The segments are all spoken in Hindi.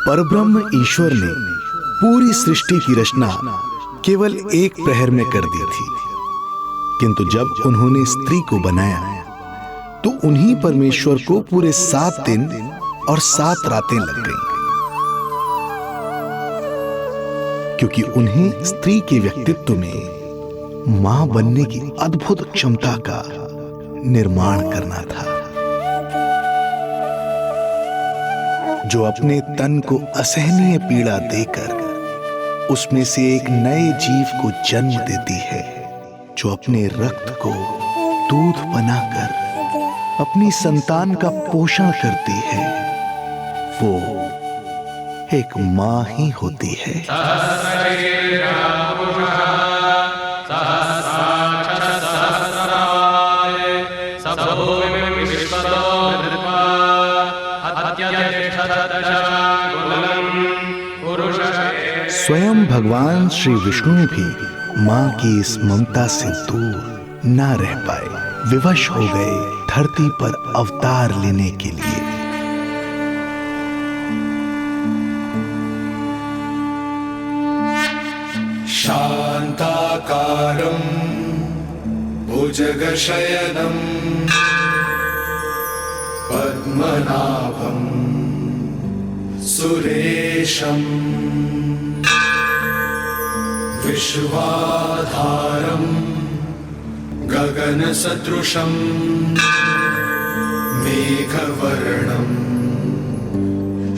परब्रह्म ईश्वर ने पूरी सृष्टि की रचना केवल एक प्रहर में कर दी थी, किंतु जब उन्होंने स्त्री को बनाया तो उन्हीं परमेश्वर को पूरे 7 दिन और 7 रातें लग गईं, क्योंकि उन्हें स्त्री के व्यक्तित्व में मां बनने की अद्भुत क्षमता का निर्माण करना था, जो अपने तन को असहनीय पीड़ा देकर उसमें से एक नए जीव को जन्म देती है, जो अपने रक्त को दूध बनाकर अपनी संतान का पोषण करती है। वो एक मां ही होती है। स्वयं भगवान श्री विष्णु भी मां की इस ममता से दूर ना रह पाए, विवश हो गए धरती पर अवतार लेने के लिए। शांताकारं भुजगशयनं पद्मनाभं सुरेशं विश्वाधारं गगनसदृशं मेघवर्णं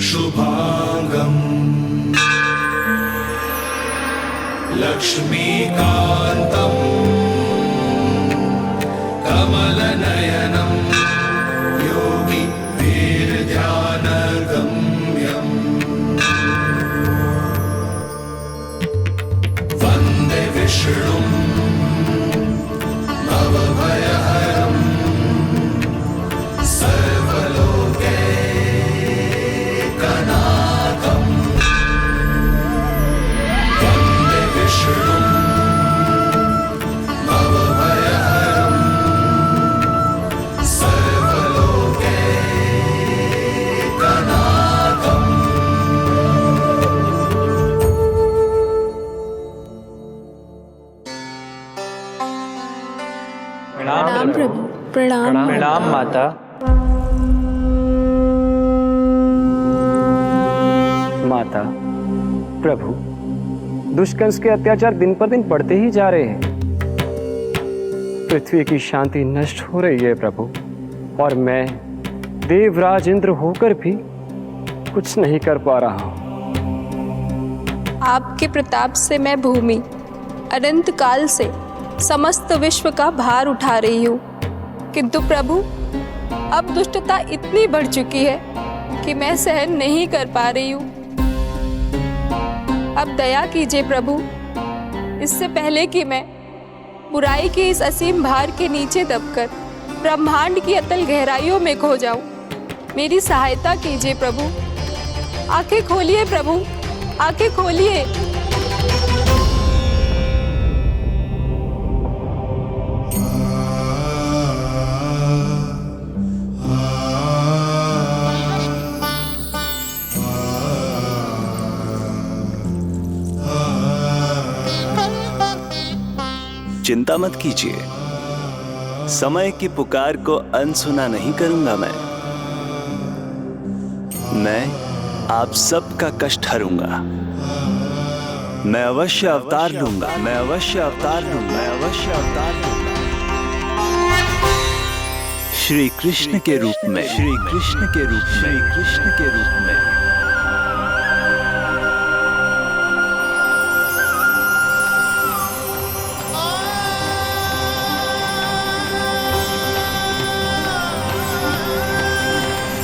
शुभांगं लक्ष्मीकान्तं कमलनयनं योगी वीरध्यानगम्यं वन्दे विष्णुं भवभयहरं सर्वलोकैकनाथं वन्दे विष्णुं भवभयहरं सर्वलोकैकनाथम्। प्रणाम प्रभु। प्रणाम प्रणाम माता। माता, प्रभु, दुष्कंस के अत्याचार दिन पर दिन बढ़ते ही जा रहे हैं। पृथ्वी की शांति नष्ट हो रही है प्रभु, और मैं देवराज इंद्र होकर भी कुछ नहीं कर पा रहा हूँ। आपके प्रताप से मैं भूमि अनंत काल से समस्त विश्व का भार उठा रही हूँ, किंतु प्रभु अब दुष्टता इतनी बढ़ चुकी है कि मैं सहन नहीं कर पा रही हूँ। अब दया कीजिए प्रभु, इससे पहले कि मैं बुराई के इस असीम भार के नीचे दबकर ब्रह्मांड की अतल गहराइयों में खो जाऊं, मेरी सहायता कीजिए प्रभु। आंखें खोलिए प्रभु, आंखें खोलिए। चिंता मत कीजिए, समय की पुकार को अनसुना नहीं करूंगा। मैं आप सबका कष्ट हरूंगा। मैं अवश्य अवतार लूंगा, मैं अवश्य अवतार लूंगा, मैं अवश्य अवतार लूंगा। श्री कृष्ण के रूप में, श्री कृष्ण के रूप में, श्री कृष्ण के रूप में।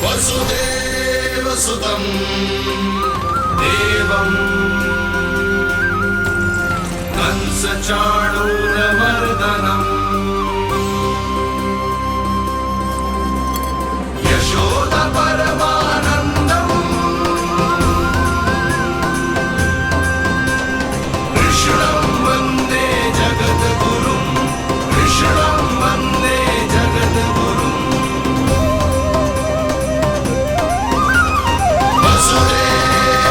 वसुदेवसुतं देवं कंसचाणूरमर्दनम् यशोदपरमानन्दम् कृष्णं वन्दे जगद्गुरुं, कृष्णं वन्दे जगद्गुरुम्। वसुदेव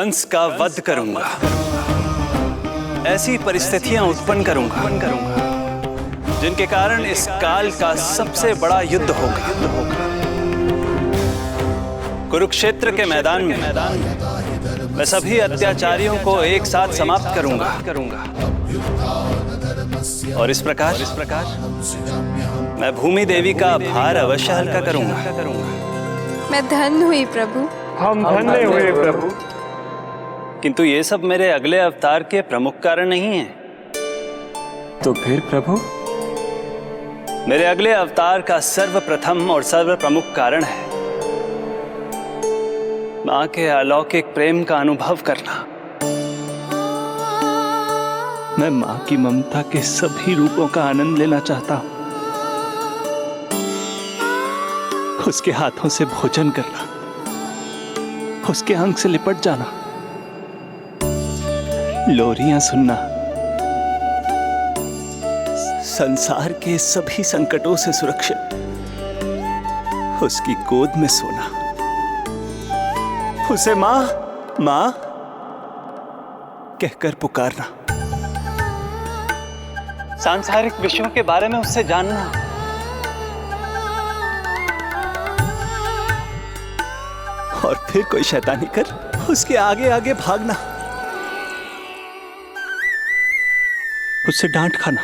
कंस का वध करूंगा। ऐसी परिस्थितियां उत्पन्न करूंगा जिनके कारण इस काल का सबसे बड़ा युद्ध होगा। कुरुक्षेत्र के मैदान में मैं सभी अत्याचारियों को एक साथ समाप्त करूंगा। और इस प्रकार मैं भूमि देवी का भार अवश्य हल्का करूंगा। मैं धन्य हुई प्रभु। हम धन्य हुए प्रभु। किंतु ये सब मेरे अगले अवतार के प्रमुख कारण नहीं है। तो फिर प्रभु? मेरे अगले अवतार का सर्वप्रथम और सर्व प्रमुख कारण है मां के अलौकिक प्रेम का अनुभव करना। मैं मां की ममता के सभी रूपों का आनंद लेना चाहता हूं। उसके हाथों से भोजन करना, उसके अंग से लिपट जाना, लोरियां सुनना, संसार के सभी संकटों से सुरक्षित उसकी गोद में सोना, उसे मां मां कहकर पुकारना, सांसारिक विषयों के बारे में उससे जानना, और फिर कोई शैतानी कर उसके आगे आगे भागना, उससे डांट खाना,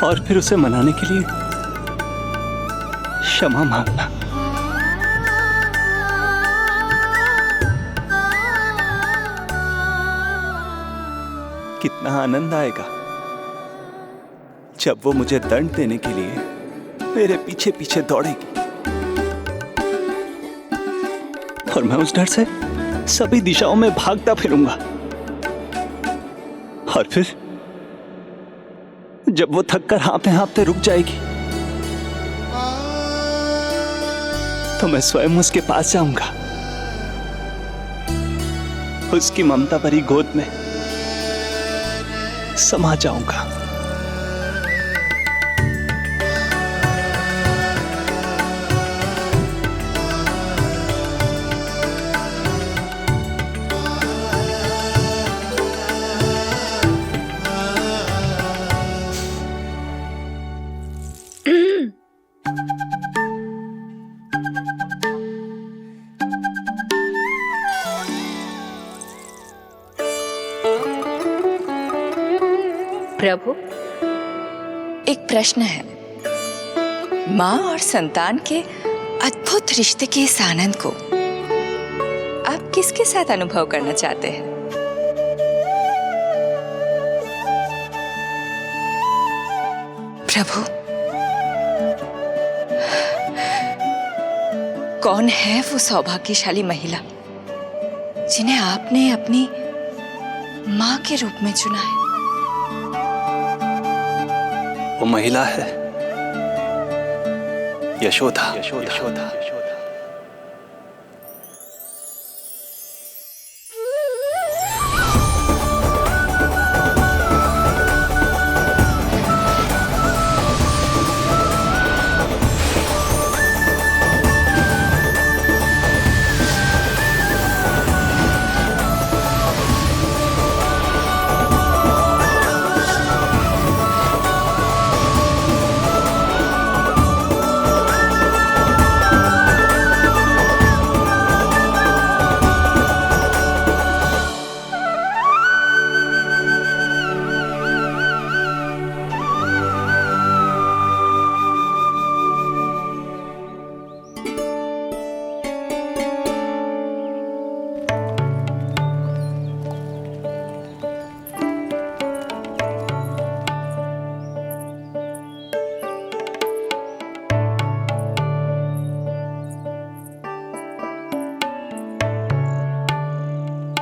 और फिर उसे मनाने के लिए क्षमा मांगना। कितना आनंद आएगा जब वो मुझे दंड देने के लिए मेरे पीछे पीछे दौड़ेगी और मैं उस डर से सभी दिशाओं में भागता फिरूंगा। और फिर जब वो थक कर हाँफते रुक जाएगी तो मैं स्वयं उसके पास जाऊंगा, उसकी ममता भरी गोद में समा जाऊंगा। प्रभु, एक प्रश्न है। माँ और संतान के अद्भुत रिश्ते के इस आनंद को आप किसके साथ अनुभव करना चाहते हैं? प्रभु, कौन है वो सौभाग्यशाली महिला जिन्हें आपने अपनी माँ के रूप में चुना है? वो महिला है यशोदा। यशोदा।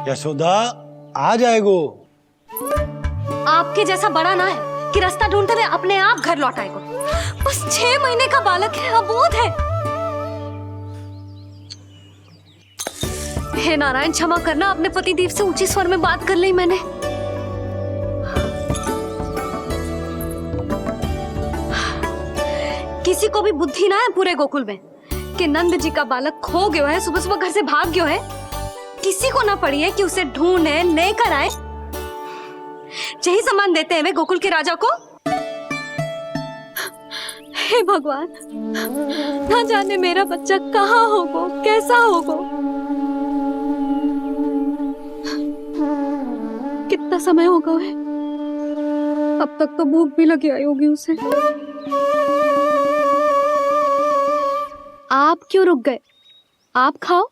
यशोदा आ जाएगो। आपके जैसा बड़ा ना है कि रास्ता ढूंढते हुए अपने आप घर लौट आएगो। बस 6 महीने का बालक है, अबोध है। हे नारायण, क्षमा करना, अपने पति देव से ऊंचे स्वर में बात कर ली मैंने। किसी को भी बुद्धि ना है पूरे गोकुल में के नंद जी का बालक खो गयो है, सुबह सुबह घर से भाग गयो है। किसी को ना पड़ी है कि उसे ढूंढे लेकर आए। यही सामान देते हैं वे गोकुल के राजा को। हे भगवान, ना जाने मेरा बच्चा कहाँ होगो, कैसा होगो। कितना समय होगा है, अब तक तो भूख भी लगी आई होगी उसे। आप क्यों रुक गए? आप खाओ।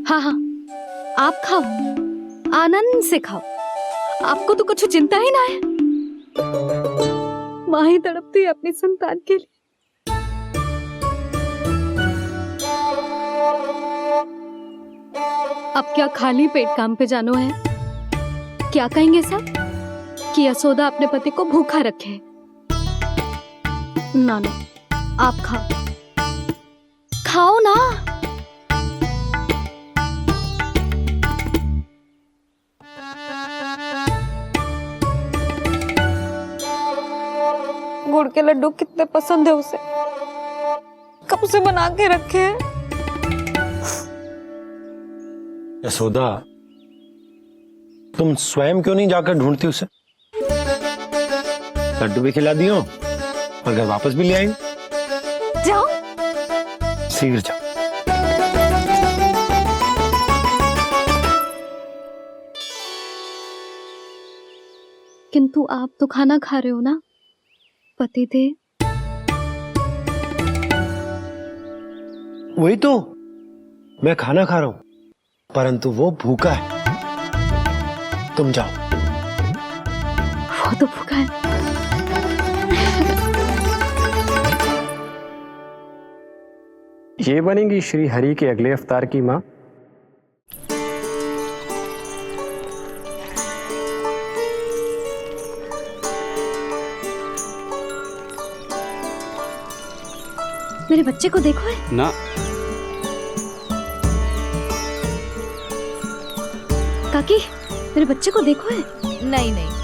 हाँ, आप खाओ, आनंद से खाओ। आपको तो कुछ चिंता ही ना है। माँ ही तड़पती है अपनी संतान के लिए। अब क्या खाली पेट काम पे जानो है? क्या कहेंगे सब कि यशोदा अपने पति को भूखा रखे? ना ना, आप खाओ, खाओ ना। गुड़ के लड्डू कितने पसंद है उसे, कब से बना के रखे हैं। यशोदा, तुम स्वयं क्यों नहीं जाकर ढूंढती उसे? लड्डू भी खिला दियो और घर वापस भी ले आएंगे। जाओ, शीघ्र जाओ। किंतु आप तो खाना खा रहे हो ना पतिदेव? वही तो, मैं खाना खा रहा हूं, परंतु वो भूखा है। तुम जाओ। वो तो भूखा है। ये बनेंगी श्री हरि के अगले अवतार की माँ। मेरे बच्चे को देखो है ना। काकी, मेरे बच्चे को देखो है। नहीं नहीं,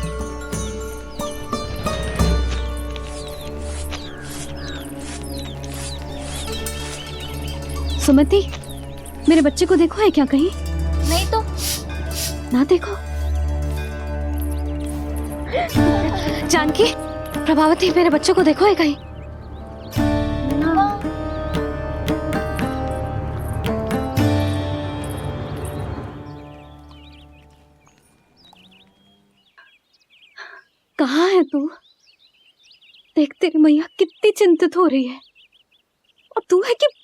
सुमति, मेरे बच्चे को देखो है क्या कहीं? नहीं तो। ना देखो। जानकी, प्रभावती, मेरे बच्चे को देखो है कहीं? कहाँ है तू? देख, तेरी मैया कितनी चिंतित हो रही है, और तू है कि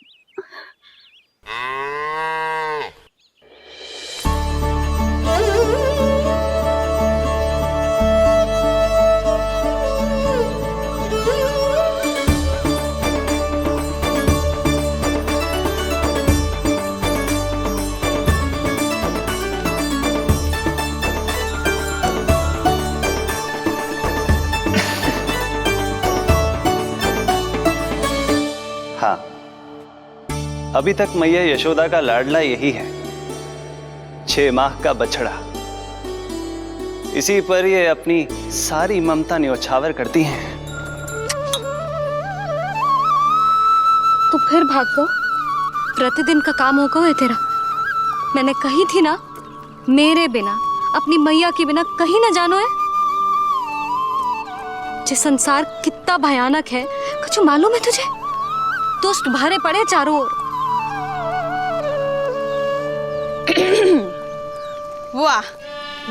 हाँ, अभी तक मैया यशोदा का लाडला यही है, 6 माह का बछड़ा। इसी पर ये अपनी सारी ममता न्योछावर करती हैं। तू फिर भाग गो। प्रतिदिन का काम हो गो है तेरा। मैंने कही थी ना, मेरे बिना, अपनी मैया के बिना कहीं ना जानो है। ये संसार कितना भयानक है, कुछ मालूम है तुझे? दुष्ट भरे पड़े चारों ओर। वाह,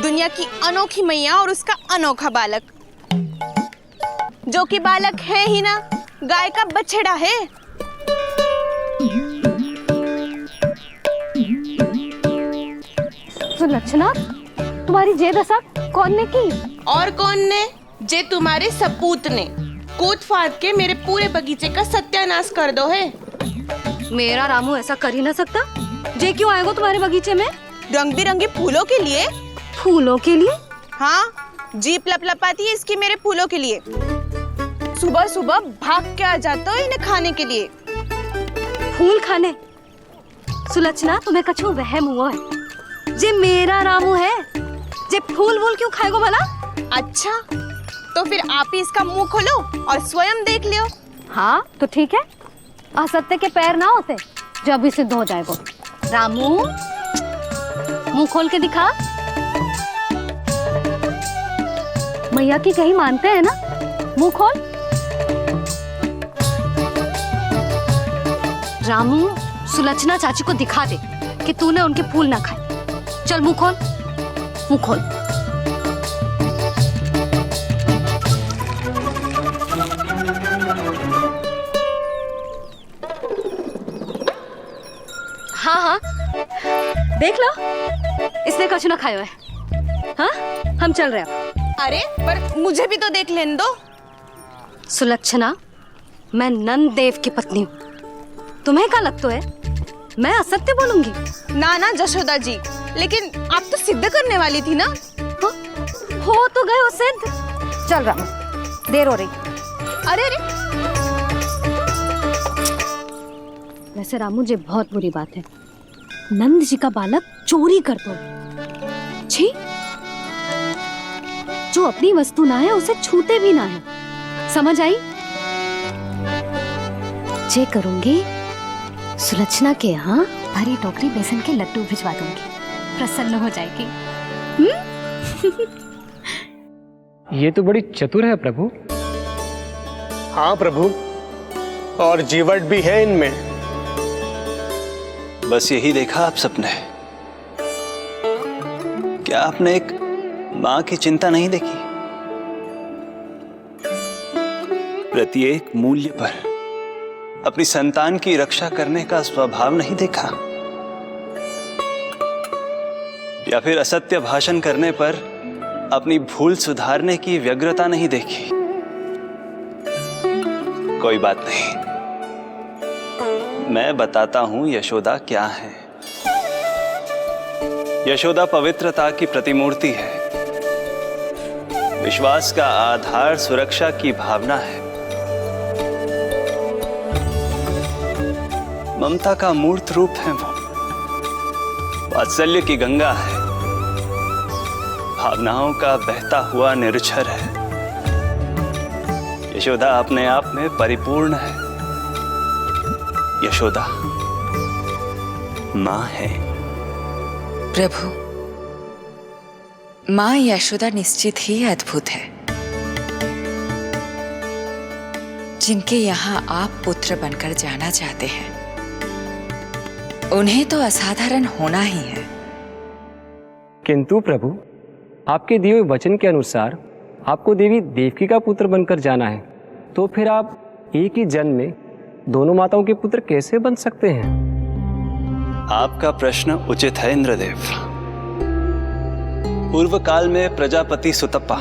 दुनिया की अनोखी मैया और उसका अनोखा बालक, जो कि बालक है ही ना, गाय का बछड़ा है। सुलक्षणा, तुम्हारी जे दशा कौन ने की? और कौन ने? जे तुम्हारे सपूत ने कूद फाड़ के मेरे पूरे बगीचे का सत्यानाश कर दो है। मेरा रामू ऐसा कर ही ना सकता। जे क्यों आएगा तुम्हारे बगीचे में? रंग बिरंगे फूलों के लिए। फूलों के लिए? हाँ, जीप लपलपाती है इसकी मेरे फूलों के लिए। सुबह सुबह भाग के आ जाता हो इन्हें खाने के लिए। फूल खाने? सुलक्षणा, तुम्हें कछु वहम हुआ है। जे मेरा रामू है, जे फूल वूल क्यों खाएगो भला? अच्छा, तो फिर आप ही इसका मुंह खोलो और स्वयं देख लियो। हाँ तो ठीक है, असत्य के पैर ना होते जो अभी सिद्ध हो जाए वो। रामू मुंह खोल के दिखा। मैया की कहीं मानते हैं ना, मुंह खोल। रामू सुलक्षणा चाची को दिखा दे कि तूने उनके फूल ना खाए। चल मुंह खोल, मुंह खोल। हाँ हाँ देख लो, इसने कुछ ना खाया है। हाँ हम चल रहे हैं। अरे पर मुझे भी तो देख लेने दो। सुलक्षणा, मैं नंद देव की पत्नी हूँ, तुम्हें क्या लगता है मैं असत्य बोलूंगी? ना ना जशोदा जी, लेकिन आप तो सिद्ध करने वाली थी ना। हो तो गए हो सिद्ध। चल रामू, देर हो रही। अरे अरे वैसे रामू जी बहुत बुरी बात है, नंद जी का बालक चोरी कर दो। छी, जो अपनी वस्तु ना है उसे छूते भी ना है, समझ आई? जे करूंगी सुलक्षणा के यहाँ भरी टोकरी बेसन के लड्डू भिजवा दूंगी, प्रसन्न हो जाएगी। ये तो बड़ी चतुर है प्रभु। हाँ प्रभु, और जीवट भी है इनमें। बस यही देखा आप सबने? क्या आपने एक मां की चिंता नहीं देखी? प्रत्येक मूल्य पर अपनी संतान की रक्षा करने का स्वभाव नहीं देखा? या फिर असत्य भाषण करने पर अपनी भूल सुधारने की व्यग्रता नहीं देखी? कोई बात नहीं, मैं बताता हूं यशोदा क्या है। यशोदा पवित्रता की प्रतिमूर्ति है, विश्वास का आधार सुरक्षा की भावना है, ममता का मूर्त रूप है वो, वात्सल्य की गंगा है, भावनाओं का बहता हुआ निर्झर है। यशोदा अपने आप में परिपूर्ण है। यशोदा मां है। प्रभु, मां यशोदा निश्चित ही अद्भुत है। जिनके यहाँ आप पुत्र बनकर जाना चाहते हैं, उन्हें तो असाधारण होना ही है। किंतु प्रभु, आपके दिए हुए वचन के अनुसार आपको देवी देवकी का पुत्र बनकर जाना है, तो फिर आप एक ही जन्म में दोनों माताओं के पुत्र कैसे बन सकते हैं? आपका प्रश्न उचित है इंद्रदेव। पूर्व काल में प्रजापति सुतप्पा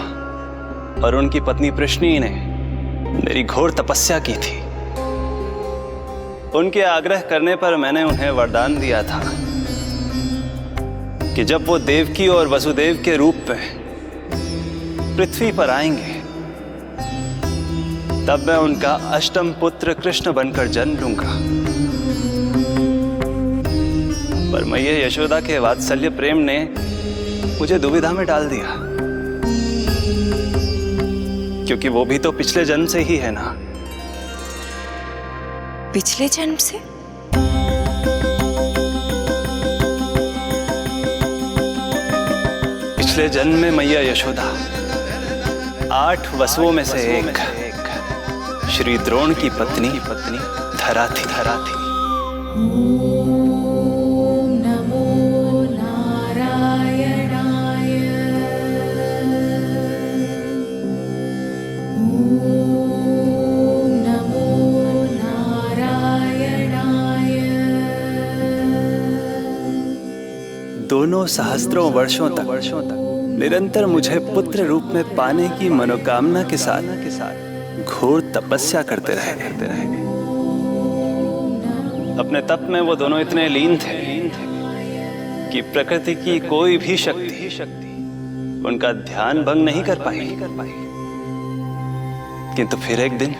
और उनकी पत्नी प्रश्नी ने मेरी घोर तपस्या की थी। उनके आग्रह करने पर मैंने उन्हें वरदान दिया था कि जब वो देवकी और वसुदेव के रूप में पृथ्वी पर आएंगे, तब मैं उनका अष्टम पुत्र कृष्ण बनकर जन्म लूंगा। पर मैया यशोदा के वात्सल्य प्रेम ने मुझे दुविधा में डाल दिया, क्योंकि वो भी तो पिछले जन्म से ही है ना। पिछले जन्म से? पिछले जन्म में मैया यशोदा 8 वसुओं में से एक श्री द्रोण की पत्नी धरा थी। दोनों सहस्त्रों वर्षों तक निरंतर मुझे पुत्र रूप में पाने की मनोकामना के साथ घोर तपस्या करते रहे। अपने तप में वो दोनों इतने लीन थे कि प्रकृति की कोई भी शक्ति उनका ध्यान भंग नहीं कर पाई। किंतु फिर एक दिन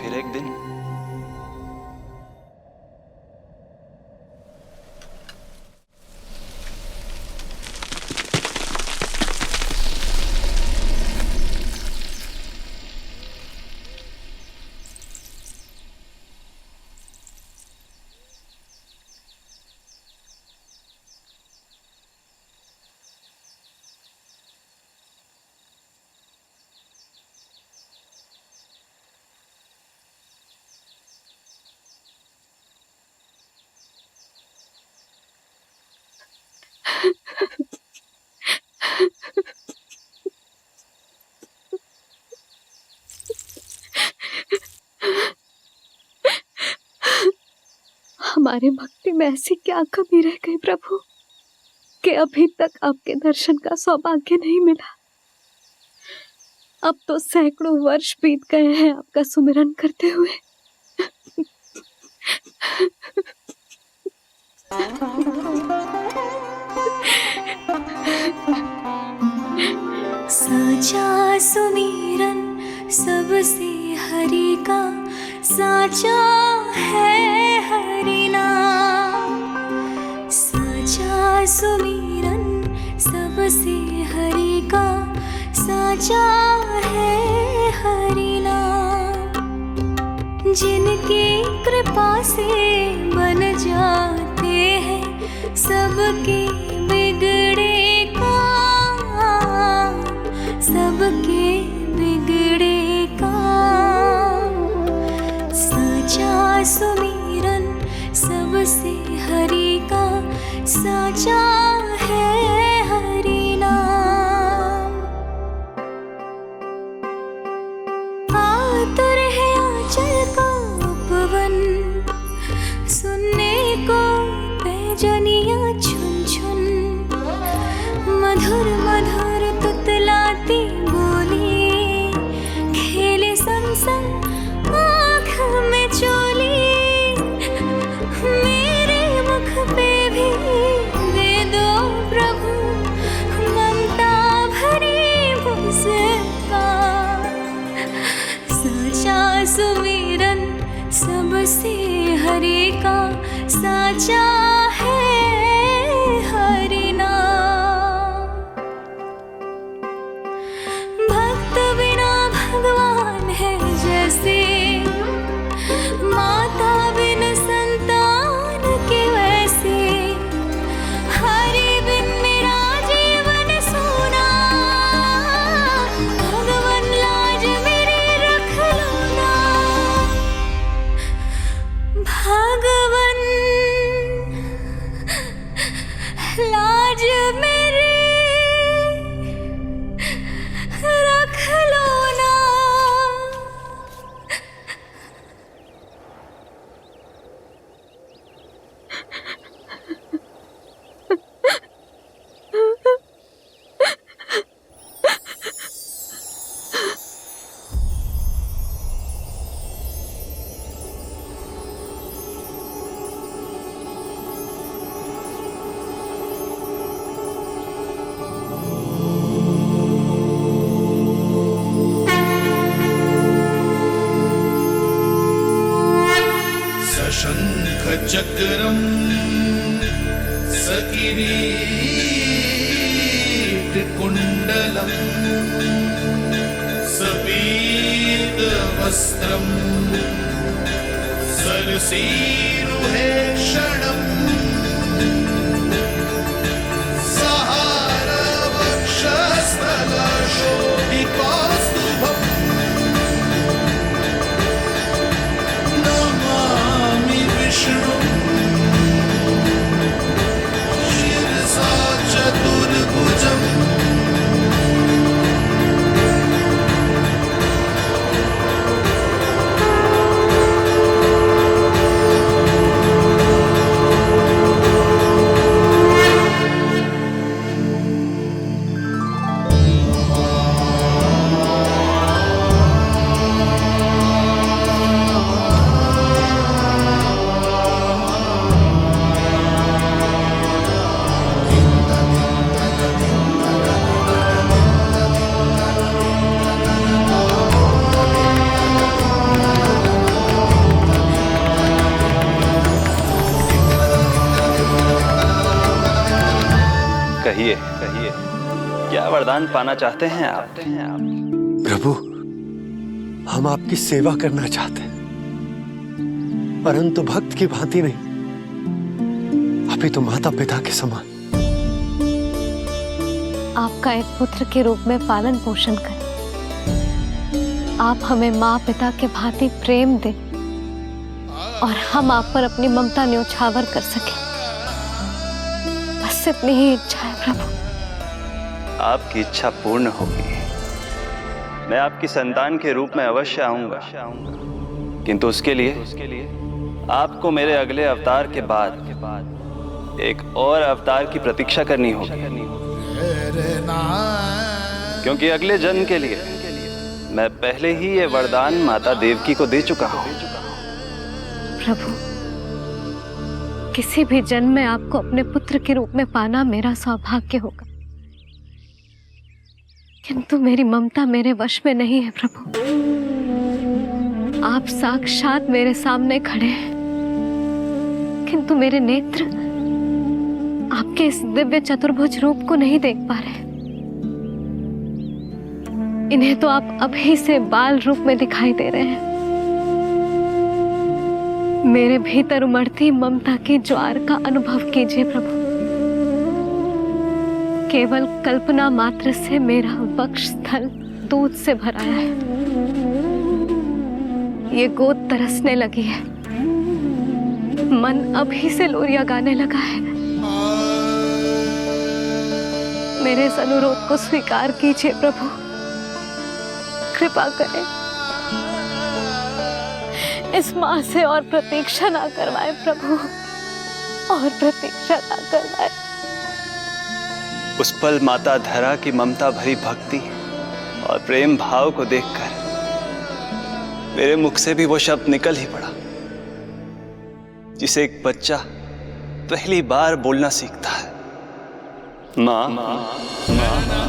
हमारे भक्ति में ऐसी क्या कमी रह गई प्रभु कि अभी तक आपके दर्शन का सौभाग्य नहीं मिला। अब तो सैकड़ों वर्ष बीत गए हैं आपका सुमिरन करते हुए। साचा सुमिरन सबसे हरि का, साचा है हरि नाम। साचा सुमिरन सबसे हरि का, साचा है हरि नाम। जिनकी कृपा से बन जाते हैं सबके बिगड़े काम, सबके बिगड़े काम। साचा सुमिरन सबसे हरि का, साचा है हरि नाम। आतुर है आंचल का उपवन, सुनने को पैजनियां छुन छुन। मधुर मधुर तुतलाती बोली, खेले संग संग आँख में चोली। मेरे मुख पे भी दे दो प्रभु ममता भरी मुस्कान। साचा सुमिरन सबसे हरि का, साचा है हरि नाम। भक्त बिना भगवान है जैसे, माता बिन संतान के वैसे। हरि बिन मेरा जीवन सूना, भगवान लाज मेरी रख लो ना। भगवान लाज मेरी रख लो ना। सशंख चक्रम सकिरीट कुंडलम सपीत वस्त्रम सरसीरुहेक्षणम सहार वक्षस्थल शोभितौस्तुभम नमामि विष्णु शिरसा चतुर्भुजम्। कहिए कहिए, क्या वरदान पाना चाहते हैं आप? प्रभु, हम आपकी सेवा करना चाहते हैं, परंतु भक्त की भांति नहीं, अभी तो माता पिता के समान। आपका एक पुत्र के रूप में पालन पोषण करें। आप हमें माँ पिता के भांति प्रेम दें और हम आप पर अपनी ममता न्योछावर कर सकें। बस इतनी ही इच्छा है प्रभु। आपकी इच्छा पूर्ण होगी। मैं आपकी संतान के रूप में अवश्य आऊंगा, किंतु उसके लिए आपको मेरे अगले अवतार के बाद एक और अवतार की प्रतीक्षा करनी होगी, क्योंकि अगले जन्म के लिए मैं पहले ही ये वरदान माता देवकी को दे चुका हूँ। प्रभु, किसी भी जन्म में आपको अपने पुत्र के रूप में पाना मेरा सौभाग्य होगा, किंतु मेरी ममता मेरे वश में नहीं है। प्रभु, आप साक्षात मेरे सामने खड़े हैं, किंतु मेरे नेत्र आपके इस दिव्य चतुर्भुज रूप को नहीं देख पा रहे। इन्हें तो आप अभी से बाल रूप में दिखाई दे रहे हैं। मेरे भीतर उमड़ती ममता की ज्वार का अनुभव कीजिए प्रभु। केवल कल्पना मात्र से मेरा वक्षस्थल दूध से भराया है। ये गोद तरसने लगी है, मन अभी से लोरियां गाने लगा है। मेरे इस अनुरोध को स्वीकार कीजिए प्रभु, कृपा करें। इस माँ से और प्रतीक्षा ना करवाएं प्रभु, और प्रतीक्षा ना करवाएं। उस पल माता धरा की ममता भरी भक्ति और प्रेम भाव को देखकर मेरे मुख से भी वो शब्द निकल ही पड़ा जिसे एक बच्चा पहली बार बोलना सीखता है, माँ माँ माँ माँ।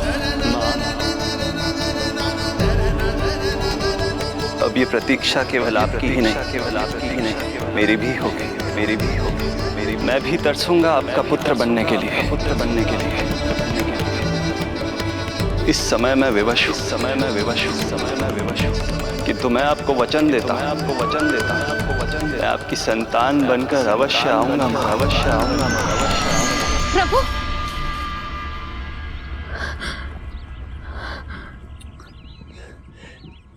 अब ये प्रतीक्षा केवल आपकी ही नहीं, मेरी भी होगी, मेरी भी होगी, मेरी। मैं भी तरसूंगा आपका पुत्र बनने के लिए, पुत्र बनने के लिए। इस समय मैं विवश हूँ, समय मैं विवश हूँ, समय मैं विवश हूँ, किंतु मैं आपको वचन देता हूँ, आपको वचन देता हूँ, आपको वचन देता हूँ, मैं आपकी संतान बनकर अवश्य आऊंगा, मैं अवश्य आऊंगा, मैं अवश्य आऊंगा। प्रभु,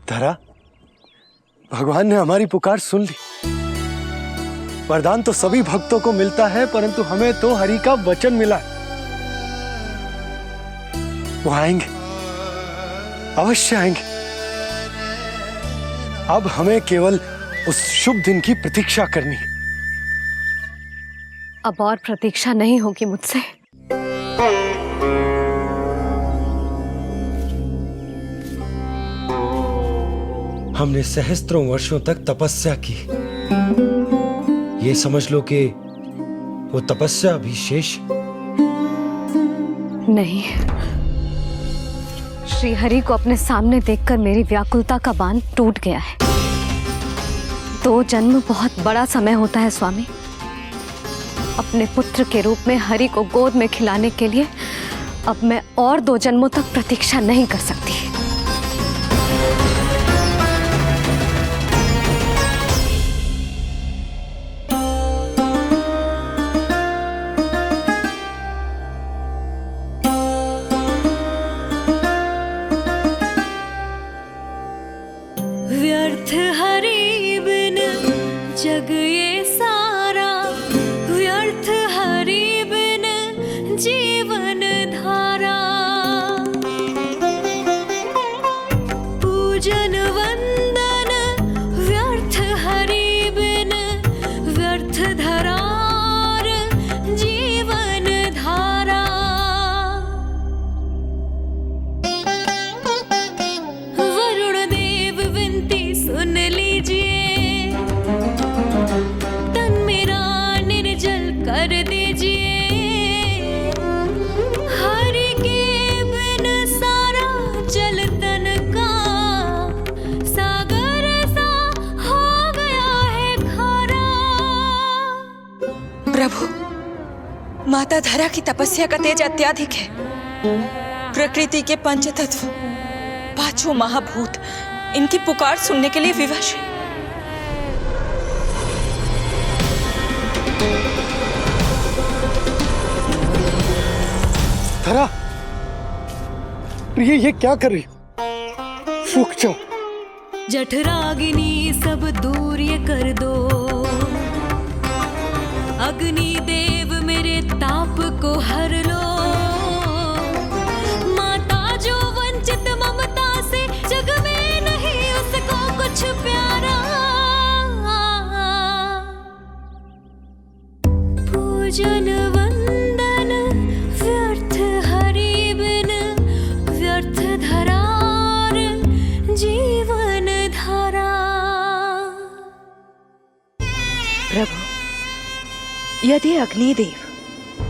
धरा, भगवान ने हमारी पुकार सुन ली। वरदान तो सभी भक्तों को मिलता है, परंतु हमें तो हरि का वचन मिला है। वो आएंगे, अवश्य आएंगे। अब हमें केवल उस शुभ दिन की प्रतीक्षा करनी है। अब और प्रतीक्षा नहीं होगी मुझसे। हमने सहस्त्रों वर्षों तक तपस्या की, ये समझ लो कि वो तपस्या अभी शेष नहीं। श्री हरि को अपने सामने देखकर मेरी व्याकुलता का बांध टूट गया है। 2 जन्म बहुत बड़ा समय होता है स्वामी। अपने पुत्र के रूप में हरि को गोद में खिलाने के लिए अब मैं और 2 जन्मों तक प्रतीक्षा नहीं कर सकती। व्यर्थ हरि बिन जग ये सारा, व्यर्थ हरि बिन जीवन धारा। पूजन वंदन व्यर्थ हरि बिन, व्यर्थ धरार जीवन धारा। वरुण देव विनती सुन लीजिए, तन मेरा निर्जल कर दीजिए। हरि के बिन सारा जल तन का सागर सा हो गया है खारा। प्रभु, माता धरा की तपस्या का तेज अत्याधिक है। प्रकृति के पंचतत्व, 5 महाभूत इनकी पुकार सुनने के लिए विवश है। धरा, ये क्या कर रही हो? रुक जाओ। जठराग्नि सब दूर ये कर दो, अग्नि देव मेरे ताप को हर लो। माता जो वंचित ममता से, जग में नहीं उसको कुछ प्यारा। पूजन वंदन व्यर्थ हरि बिन व्यर्थ धरार जीवन धारा। प्रभु, यदि अग्निदेव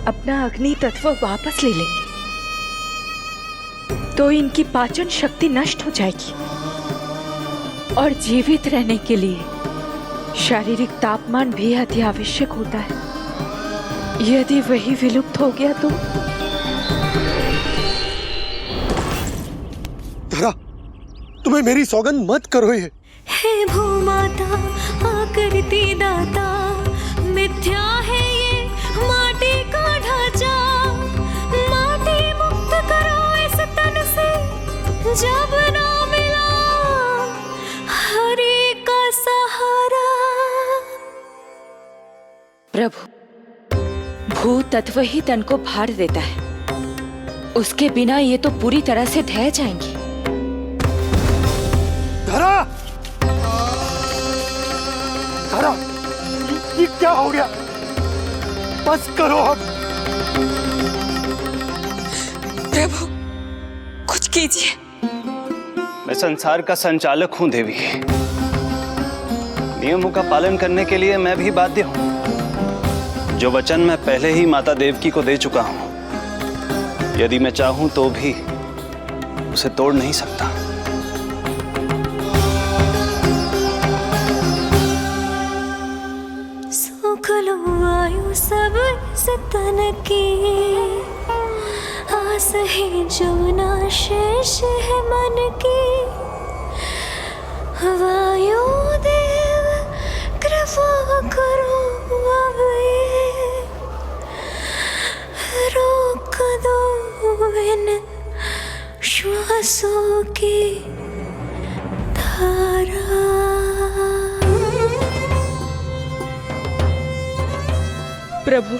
अपना अग्नि तत्व वापस ले लेंगे तो इनकी पाचन शक्ति नष्ट हो जाएगी और जीवित रहने के लिए शारीरिक तापमान भी अति आवश्यक होता है। यदि वही विलुप्त हो गया तो धरा, तुम्हें मेरी सौगंध मत करो ये। हे भूमाता आकृति दाता, मिथ्या है ये माटी का ढांचा। माटी मुक्त करो इस तन से जब ना मिला हरि का सहारा। प्रभु, भू तत्व ही तन को भार देता है, उसके बिना ये तो पूरी तरह से ढह जाएंगी। धरा, धरा, ये क्या हो गया? बस करो अब। प्रभु, कुछ कीजिए। मैं संसार का संचालक हूं देवी। नियमों का पालन करने के लिए मैं भी बाध्य हूं। जो वचन मैं पहले ही माता देवकी को दे चुका हूं, यदि मैं चाहूं तो भी उसे तोड़ नहीं सकता। सुख लो आयु सब इस तन की, आस है जो ना शेष है मन की। वायु देव कृपा करो अब ये रोक दो इन श्वासों की धारा। प्रभु,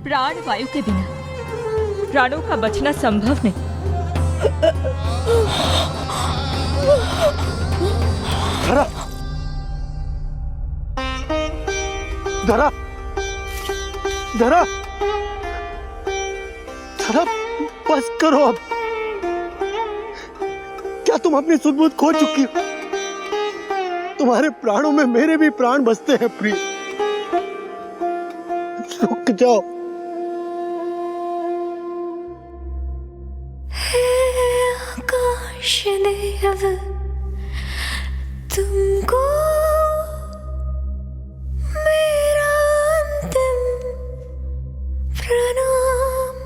प्राण वायु के बिना प्राणों का बचना संभव नहीं। धरा, धरा, धरा, धरा, बस करो अब। क्या तुम अपनी सुध-बुध खो चुकी हो? तुम्हारे प्राणों में मेरे भी प्राण बसते हैं प्रिय। रुक जाओ। हे आकाश देव, तुमको मेरा अंतिम प्रणाम।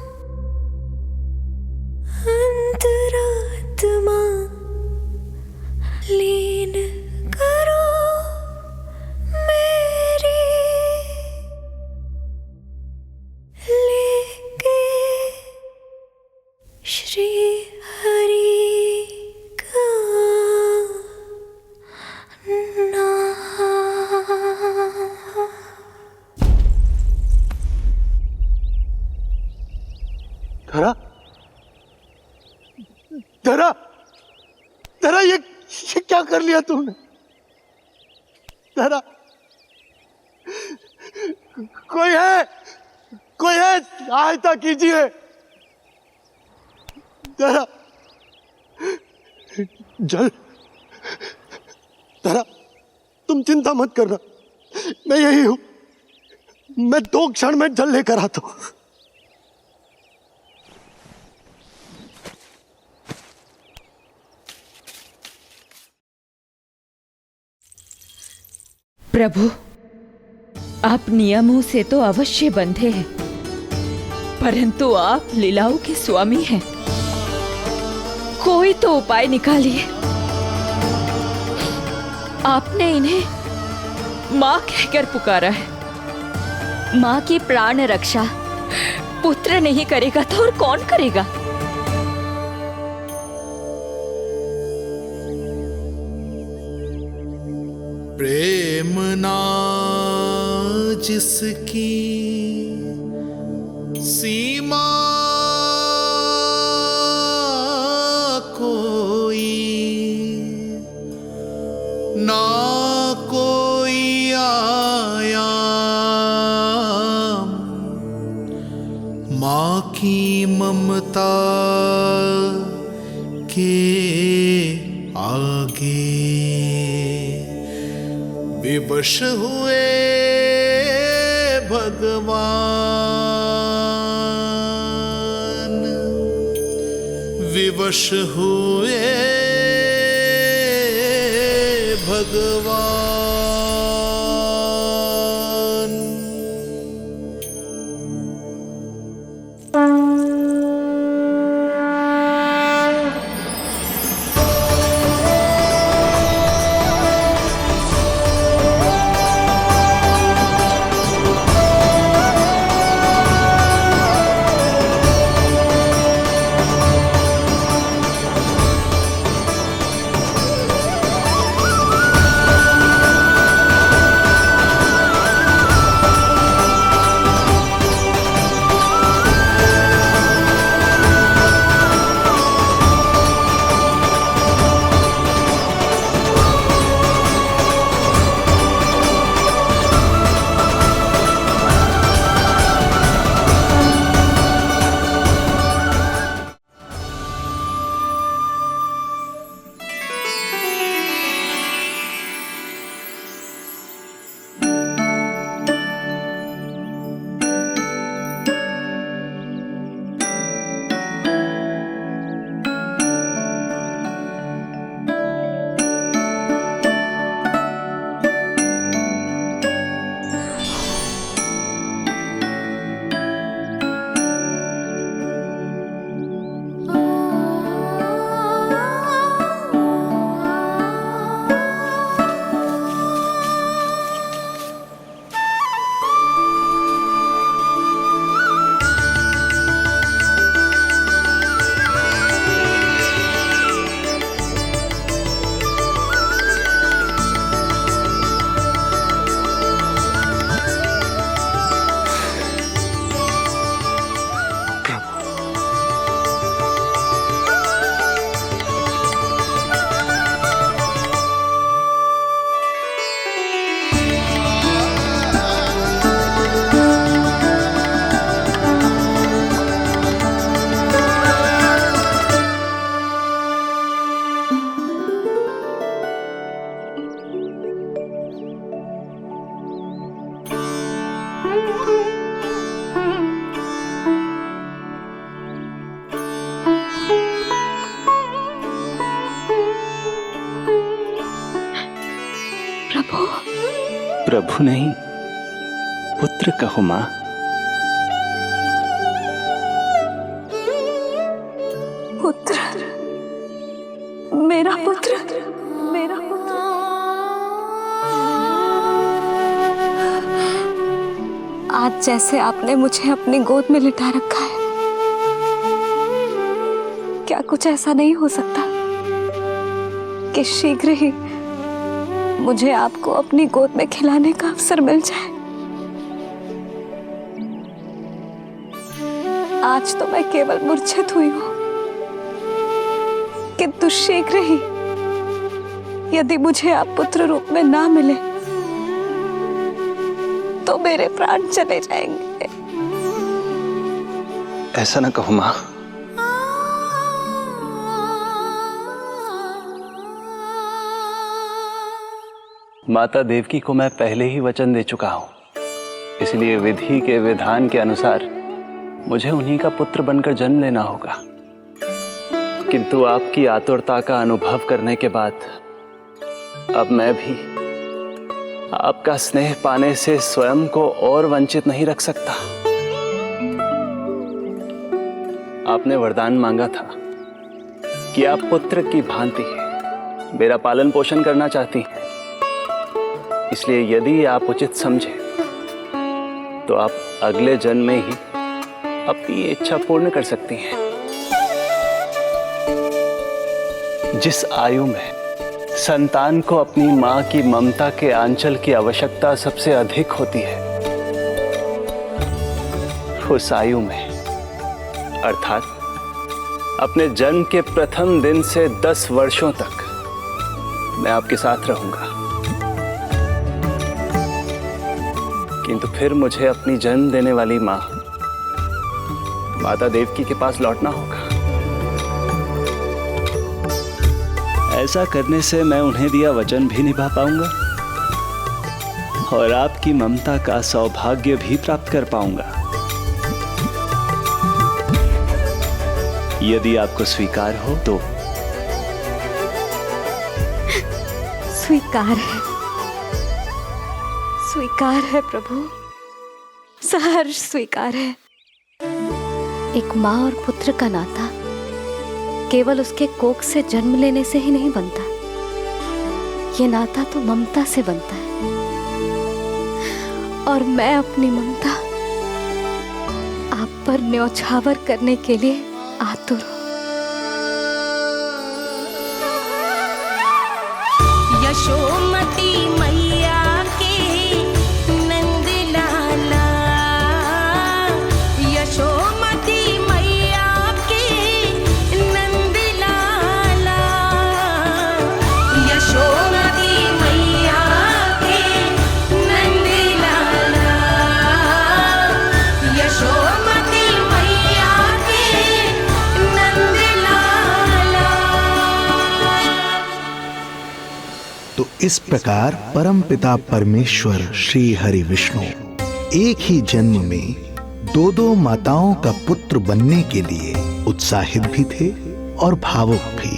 अंतरात्मा लीन करो मेरी, लेके श्री हरि का नाम। धरा, धरा, धरा, ये क्या कर लिया तुमने? धरा, कोई है, कोई है, सहायता कीजिए। धरा, जल, धरा, तुम चिंता मत करना, मैं यही हूं। मैं 2 क्षण में जल लेकर आता हूं। प्रभु, आप नियमों से तो अवश्य बंधे हैं, परंतु आप लीलाओं के स्वामी हैं। कोई तो उपाय निकालिए। आपने इन्हें मां कहकर पुकारा है। मां की प्राण रक्षा पुत्र नहीं करेगा तो और कौन करेगा? प्रेम ना जिसकी सीमा कोई, ना कोई आया की ममता के आगे विवश हुए भगवान, विवश हुए भगवान। प्रभु नहीं, पुत्र कहो मां। पुत्र, मेरा पुत्र, मेरा पुत्र। आज जैसे आपने मुझे अपनी गोद में लिटा रखा है, क्या कुछ ऐसा नहीं हो सकता कि शीघ्र ही मुझे आपको अपनी गोद में खिलाने का अवसर मिल जाए? आज तो मैं केवल मूर्छित हुई हूं, किंतु शीघ्र ही यदि मुझे आप पुत्र रूप में ना मिले तो मेरे प्राण चले जाएंगे। ऐसा ना कहो मां। माता देवकी को मैं पहले ही वचन दे चुका हूं, इसलिए विधि के विधान के अनुसार मुझे उन्हीं का पुत्र बनकर जन्म लेना होगा। किंतु आपकी आतुरता का अनुभव करने के बाद अब मैं भी आपका स्नेह पाने से स्वयं को और वंचित नहीं रख सकता। आपने वरदान मांगा था कि आप पुत्र की भांति मेरा पालन पोषण करना चाहती हैं, इसलिए यदि आप उचित समझे तो आप अगले जन्म में ही अपनी इच्छा पूर्ण कर सकती हैं। जिस आयु में संतान को अपनी मां की ममता के आंचल की आवश्यकता सबसे अधिक होती है, उस आयु में अर्थात अपने जन्म के प्रथम दिन से 10 वर्षों तक मैं आपके साथ रहूंगा। किंतु फिर मुझे अपनी जन्म देने वाली मां माता देवकी के पास लौटना होगा। ऐसा करने से मैं उन्हें दिया वचन भी निभा पाऊंगा और आपकी ममता का सौभाग्य भी प्राप्त कर पाऊंगा। यदि आपको स्वीकार हो तो। स्वीकार है प्रभु, सहर्ष स्वीकार है। एक माँ और पुत्र का नाता केवल उसके कोख से जन्म लेने से ही नहीं बनता, ये नाता तो ममता से बनता है। और मैं अपनी ममता आप पर न्यौछावर करने के लिए आतुर हूं। यशोमती मैया के नंद लाला, यशोमती मैया के नंद लाला, यशोमती मैया के नंद लाला, यशोमती मैया के नंद लाला। तो इस प्रकार परमपिता परमेश्वर श्री हरि विष्णु एक ही जन्म में दो दो माताओं का पुत्र बनने के लिए उत्साहित भी थे और भावुक भी।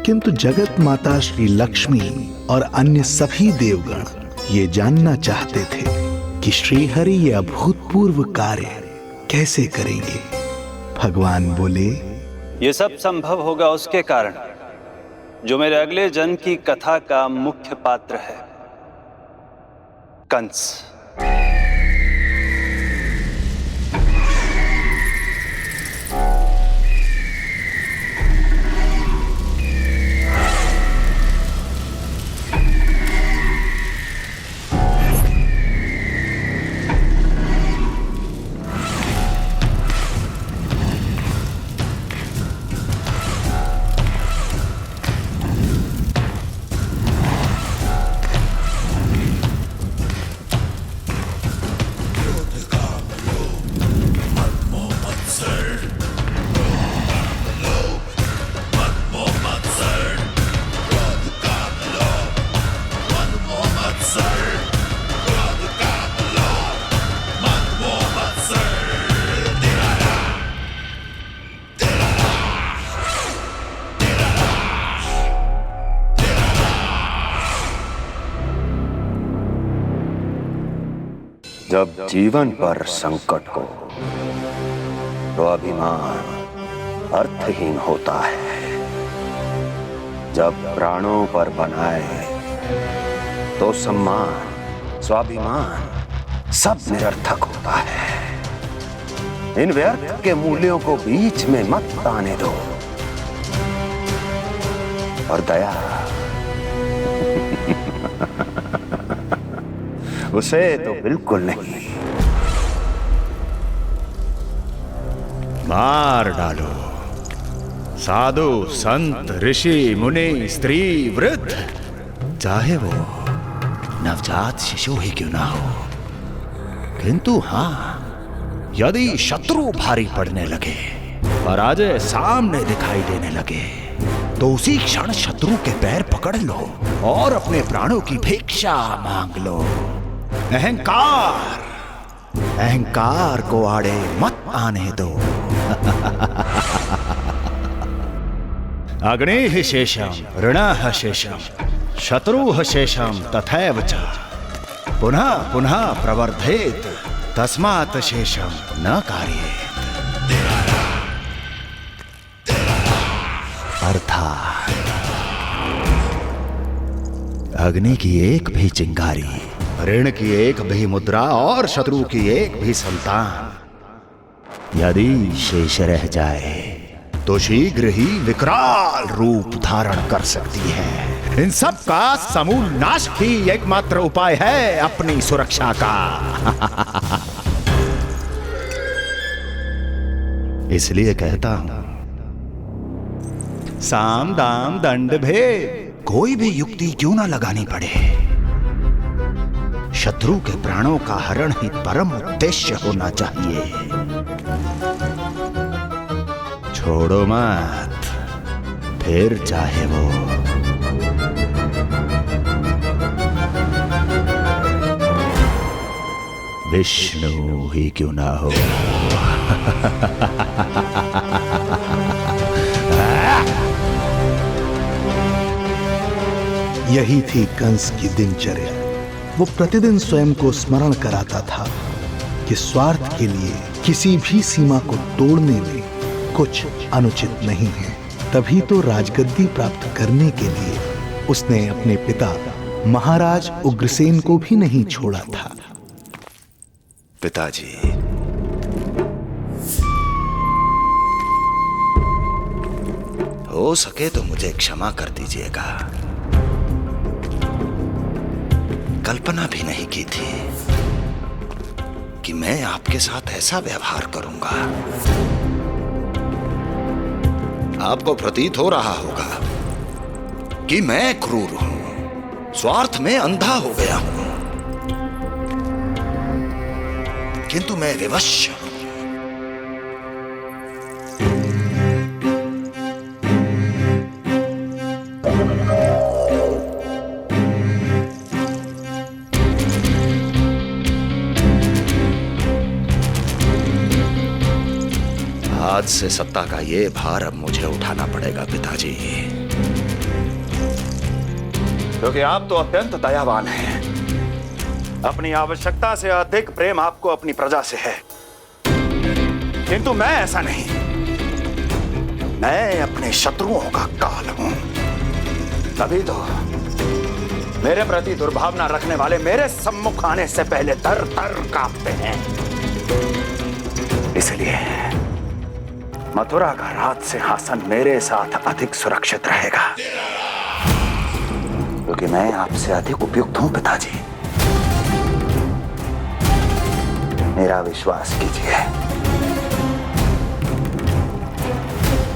किंतु जगत माता श्री लक्ष्मी और अन्य सभी देवगण ये जानना चाहते थे कि श्री हरि ये अभूतपूर्व कार्य कैसे करेंगे। भगवान बोले, ये सब संभव होगा उसके कारण जो मेरे अगले जन्म की कथा का मुख्य पात्र है, कंस। जब जीवन पर संकट हो तो अभिमान अर्थहीन होता है, जब प्राणों पर बनाए तो सम्मान स्वाभिमान सब निरर्थक होता है। इन व्यर्थ के मूल्यों को बीच में मत आने दो। और दया उसे तो बिल्कुल नहीं। मार डालो साधु संत ऋषि मुनि स्त्री वृद्ध, चाहे वो नवजात शिशु ही क्यों ना हो। किंतु हाँ, यदि शत्रु भारी पड़ने लगे, पराजय सामने दिखाई देने लगे, तो उसी क्षण शत्रु के पैर पकड़ लो और अपने प्राणों की भिक्षा मांग लो। अहंकार को आड़े मत आने दो। अग्निः शेषम ऋणः शेषम शत्रुः शेषम तथैव च पुनः पुनः प्रवर्धेत तस्मात् शेषम न कार्येत। अर्थात अग्नि की एक भी चिंगारी, ऋण की एक भी मुद्रा और शत्रु की एक भी संतान यदि शेष रह जाए तो शीघ्र ही विकराल रूप धारण कर सकती है। इन सब का समूल नाश ही एकमात्र उपाय है अपनी सुरक्षा का। इसलिए कहता हूं, साम दाम दंड भेद कोई भी युक्ति क्यों ना लगानी पड़े, शत्रु के प्राणों का हरण ही परम उद्देश्य होना चाहिए। छोड़ो मत, फिर चाहे वो विष्णु ही क्यों ना हो। यही थी कंस की दिनचर्या। वो प्रतिदिन स्वयं को स्मरण कराता था कि स्वार्थ के लिए किसी भी सीमा को तोड़ने में कुछ अनुचित नहीं है। तभी तो राजगद्दी प्राप्त करने के लिए उसने अपने पिता महाराज उग्रसेन को भी नहीं छोड़ा था। पिताजी, हो सके तो मुझे क्षमा कर दीजिएगा। कल्पना भी नहीं की थी कि मैं आपके साथ ऐसा व्यवहार करूंगा। आपको प्रतीत हो रहा होगा कि मैं क्रूर हूं, स्वार्थ में अंधा हो गया हूं, किंतु मैं विवश हूं। आज से सत्ता का ये भार अब मुझे उठाना पड़ेगा पिताजी, क्योंकि आप तो अत्यंत दयावान हैं। अपनी आवश्यकता से अधिक प्रेम आपको अपनी प्रजा से है, किंतु मैं ऐसा नहीं। मैं अपने शत्रुओं का काल हूं, तभी तो मेरे प्रति दुर्भावना रखने वाले मेरे सम्मुख आने से पहले थर थर कांपते हैं। इसलिए मथुरा का राज सिंहासन मेरे साथ अधिक सुरक्षित रहेगा, क्योंकि मैं आपसे अधिक उपयुक्त हूं पिताजी। मेरा विश्वास कीजिए।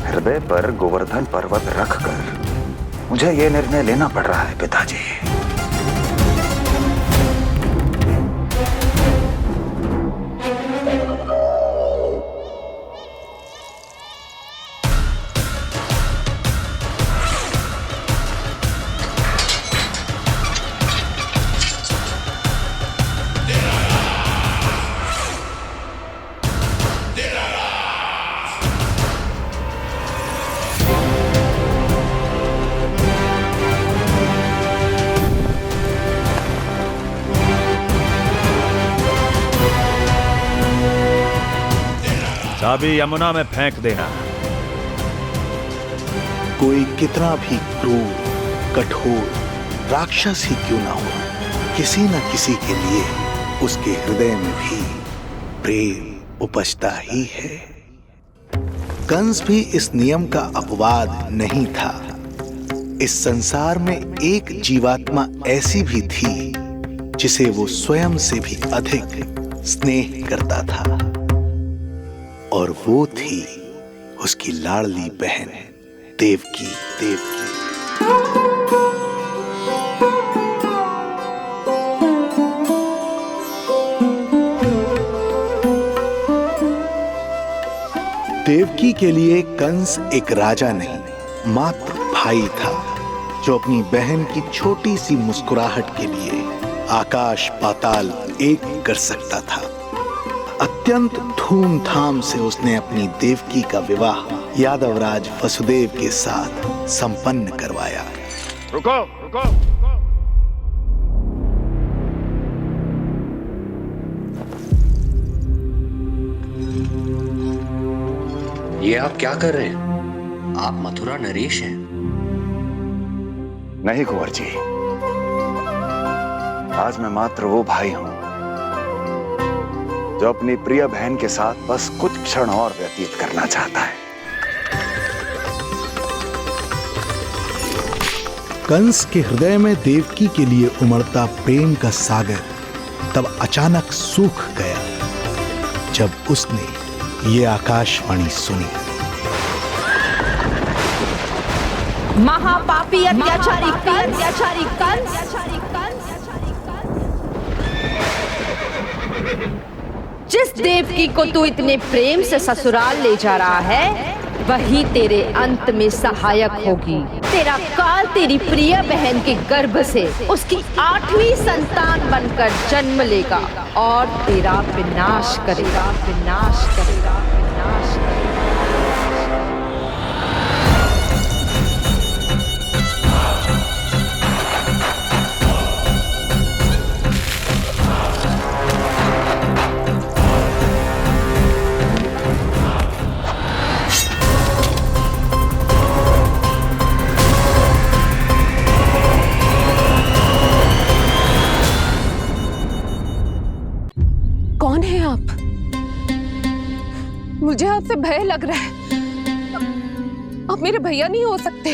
हृदय पर गोवर्धन पर्वत रखकर मुझे यह निर्णय लेना पड़ रहा है पिताजी। चाबी यमुना में फेंक देना। कोई कितना भी क्रूर, कठोर राक्षस ही क्यों ना हो, किसी न किसी के लिए उसके हृदय में भी प्रेम उपजता ही है। कंस भी इस नियम का अपवाद नहीं था। इस संसार में एक जीवात्मा ऐसी भी थी जिसे वो स्वयं से भी अधिक स्नेह करता था, और वो थी उसकी लाडली बहन देवकी। देवकी के लिए कंस एक राजा नहीं, मात्र भाई था, जो अपनी बहन की छोटी सी मुस्कुराहट के लिए आकाश पाताल एक कर सकता था। अत्यंत धूमधाम से उसने अपनी देवकी का विवाह यादवराज वसुदेव के साथ संपन्न करवाया। रुको। ये आप क्या कर रहे हैं? आप मथुरा नरेश हैं? नहीं कुंवर जी, आज मैं मात्र वो भाई हूं जो अपनी प्रिय बहन के साथ बस कुछ क्षण और व्यतीत करना चाहता है। कंस के हृदय में देवकी के लिए उमड़ता प्रेम का सागर तब अचानक सूख गया जब उसने ये आकाशवाणी सुनी। महापापी अत्याचारी कंस, जिस देवकी को तू इतने प्रेम से ससुराल ले जा रहा है, वही तेरे अंत में सहायक होगी। तेरा काल तेरी प्रिय बहन के गर्भ से उसकी 8वीं संतान बनकर जन्म लेगा और तेरा विनाश करेगा, विनाश करेगा, विनाश करेगा। कौन है आप? मुझे आपसे भय लग रहा है। आप मेरे भैया नहीं हो सकते।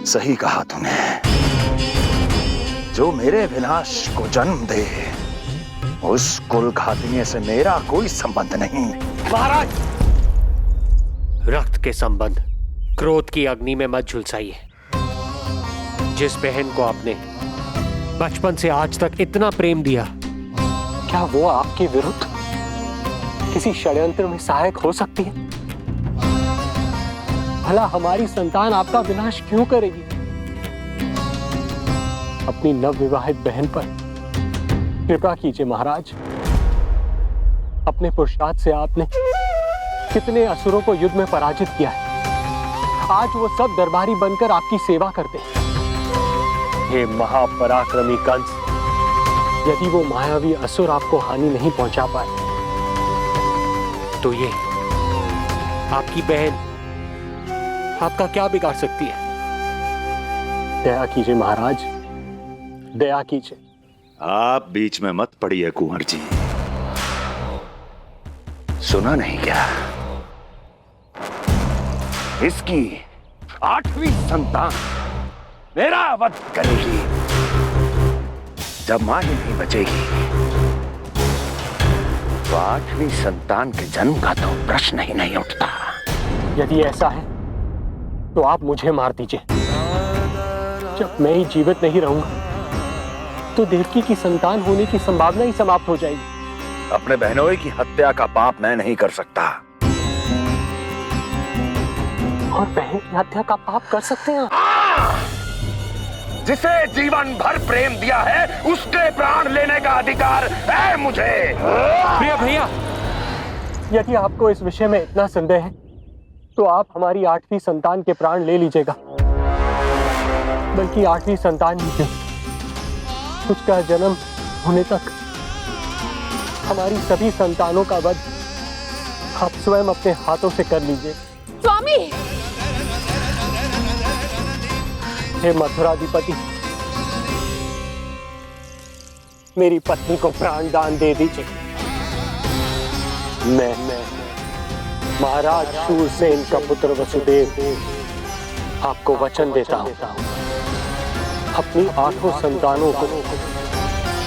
सही कहा तूने। जो मेरे विनाश को जन्म दे उस कुल घातिनी से मेरा कोई संबंध नहीं। महाराज, रक्त के संबंध क्रोध की अग्नि में मत झुलसाइए। जिस बहन को आपने बचपन से आज तक इतना प्रेम दिया, क्या वो आपके विरुद्ध किसी षड्यंत्र में सहायक हो सकती है? भला हमारी संतान आपका विनाश क्यों करेगी? अपनी नवविवाहित बहन पर कृपा कीजिए महाराज। अपने पुरुषार्थ से आपने कितने असुरों को युद्ध में पराजित किया है। आज वो सब दरबारी बनकर आपकी सेवा करते हैं। ये महापराक्रमी कंस, यदि वो मायावी असुर आपको हानि नहीं पहुंचा पाए तो ये आपकी बहन आपका क्या बिगाड़ सकती है? दया कीजिए महाराज, दया कीजिए। आप बीच में मत पड़िए कुंवर जी। सुना नहीं क्या? इसकी 8वीं संतान मेरा वध करेगी। जब मां ही नहीं बचेगी तो 8वीं संतान के जन्म का तो प्रश्न ही नहीं उठता। यदि ऐसा है तो आप मुझे मार दीजिए। जब मैं ही जीवित नहीं रहूंगा तो देवकी की संतान होने की संभावना ही समाप्त हो जाएगी। अपने बहनोई की हत्या का पाप मैं नहीं कर सकता। और बहन की हत्या का पाप कर सकते हैं? जिसे जीवन भर प्रेम दिया है उसके प्राण लेने का अधिकार है मुझे। प्रिय भैया, यदि आपको इस विषय में इतना संदेह है तो आप हमारी 8वीं संतान के प्राण ले लीजिएगा। बल्कि 8वीं संतान ही क्यों, उसका जन्म होने तक हमारी सभी संतानों का वध आप स्वयं अपने हाथों से कर लीजिए। स्वामी! हे मथुराधिपति, मेरी पत्नी को प्राण दान दे दीजिए। मैं महाराज शूरसेन का पुत्र वसुदेव आपको वचन देता हूं, अपनी 8 संतानों को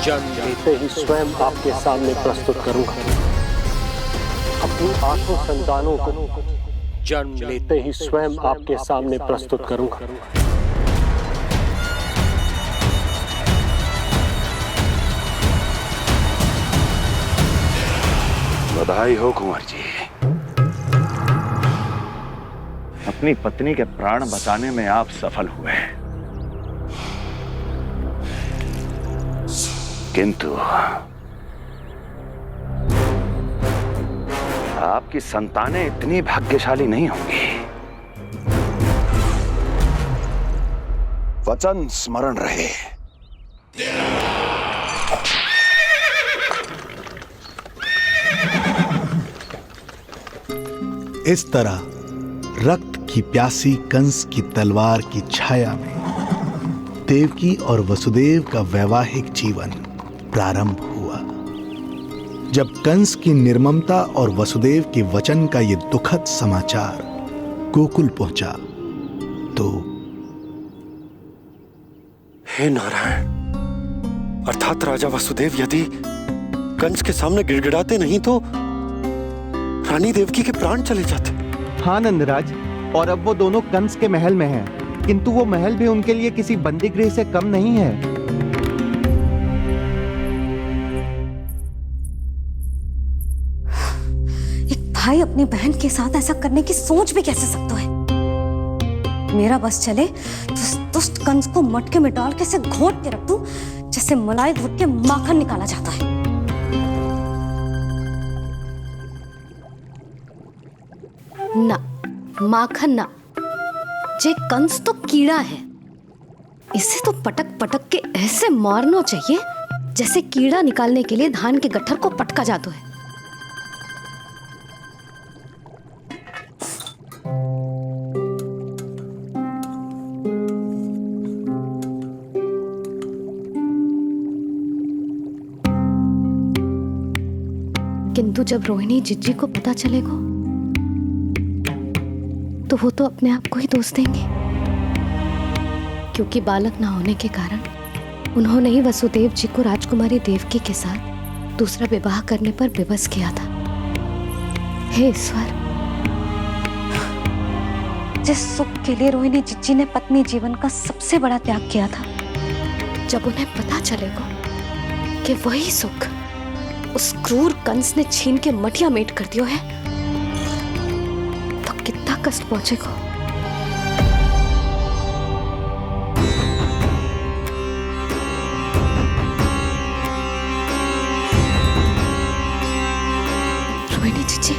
जन्म लेते ही स्वयं आपके सामने प्रस्तुत करूंगा। अपनी 8 संतानों को जन्म लेते ही स्वयं आपके सामने प्रस्तुत करूंगा। बधाई हो कुंवर जी, अपनी पत्नी के प्राण बचाने में आप सफल हुए। किंतु आपकी संतानें इतनी भाग्यशाली नहीं होंगी। वचन स्मरण रहे। इस तरह रक्त की प्यासी कंस की तलवार की छाया में देवकी और वसुदेव का वैवाहिक जीवन प्रारंभ हुआ। जब कंस की निर्ममता और वसुदेव के वचन का ये दुखद समाचार गोकुल पहुंचा तो हे नारायण, अर्थात राजा वसुदेव यदि कंस के सामने गिड़गिड़ाते नहीं तो रानी देवकी के प्राण चले जाते। हाँ नंदराज, और अब वो दोनों कंस के महल में हैं, किंतु वो महल भी उनके लिए किसी बंदीगृह से कम नहीं है। एक भाई अपनी बहन के साथ ऐसा करने की सोच भी कैसे सकता है? मेरा बस चले तो उस दुष्ट कंस को मटके में डाल के ऐसे घोट के रख दूं जैसे मलाई घोट के माखन निकाला जाता है। ना, माखन ना, जे कंस तो कीड़ा है। इसे तो पटक पटक के ऐसे मारना चाहिए जैसे कीड़ा निकालने के लिए धान के गट्ठर को पटका जाता है। किंतु जब रोहिणी जिज्जी को पता चलेगा तो वो तो अपने आप को ही दोष देंगे, क्योंकि बालक ना होने के कारण उन्होंने ही वसुदेव जी को राजकुमारी देवकी के साथ दूसरा विवाह करने पर विवश किया था। हे ईश्वर, जिस सुख के लिए रोहिणी जिज्जी ने पत्नी जीवन का सबसे बड़ा त्याग किया था, जब उन्हें पता चलेगा कि वही सुख उस क्रूर कंस ने छीन के मटिया मेट कर दिया है, तो कितना कष्ट पहुंचेगा। रोहिणी जीजी,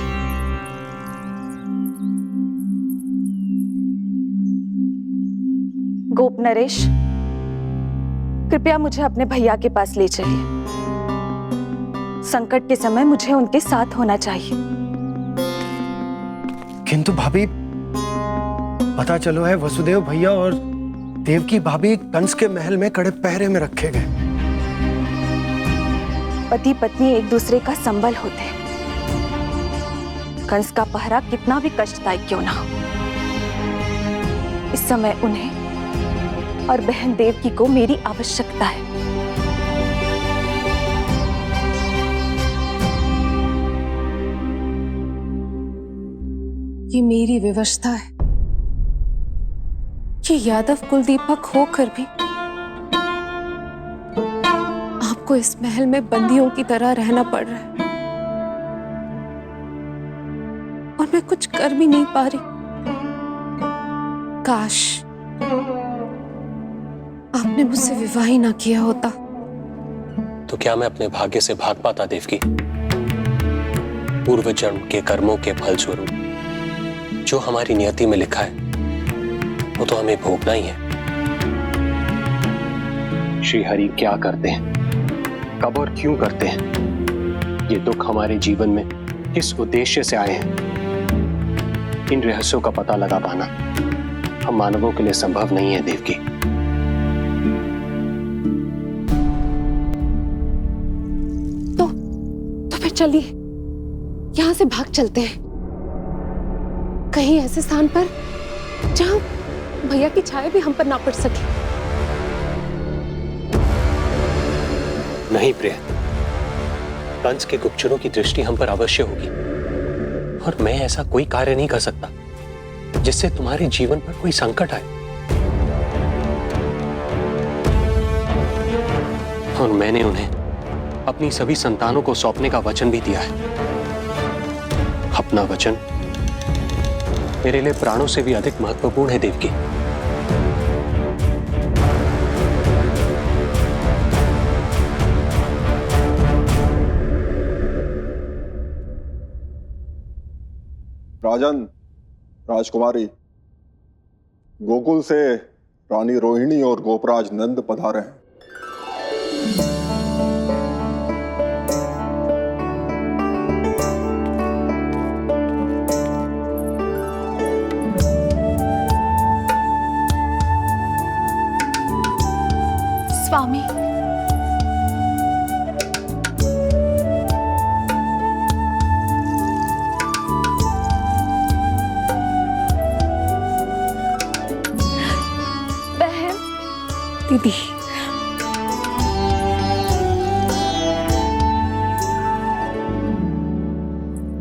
गोप नरेश, कृपया मुझे अपने भैया के पास ले चलिए। संकट के समय मुझे उनके साथ होना चाहिए। किंतु भाभी, पता चलो है वसुदेव भैया और देवकी भाभी कंस के महल में कड़े पहरे में रखे गए। पति पत्नी एक दूसरे का संबल होते हैं। कंस का पहरा कितना भी कष्टदायक क्यों ना हो, इस समय उन्हें और बहन देवकी को मेरी आवश्यकता है। ये मेरी विवशता है कि यादव कुलदीपक होकर भी आपको इस महल में बंदियों की तरह रहना पड़ रहा है, और मैं कुछ कर भी नहीं पा रही। काश आपने मुझसे विवाह ही ना किया होता। तो क्या मैं अपने भाग्य से भाग पाता देवकी? पूर्व जन्म के कर्मों के फल स्वरूप जो हमारी नियति में लिखा है वो तो हमें भोगना ही है। श्री हरि क्या करते हैं, कब और क्यों करते हैं, ये दुख हमारे जीवन में किस उद्देश्य से आए हैं, इन रहस्यों का पता लगा पाना हम मानवों के लिए संभव नहीं है देवकी। तो फिर चलिए यहां से भाग चलते हैं, कहीं ऐसे स्थान पर जहां भैया की छाया भी हम पर ना पड़ सके। नहीं प्रिय, कंस के गुप्तचरों की दृष्टि हम पर अवश्य होगी, और मैं ऐसा कोई कार्य नहीं कर सकता जिससे तुम्हारे जीवन पर कोई संकट आए। और मैंने उन्हें अपनी सभी संतानों को सौंपने का वचन भी दिया है। अपना वचन मेरे लिए प्राणों से भी अधिक महत्वपूर्ण है देवकी। राजन, राजकुमारी, गोकुल से रानी रोहिणी और गोपराज नंद पधारे हैं। स्वामी, बहन, दीदी,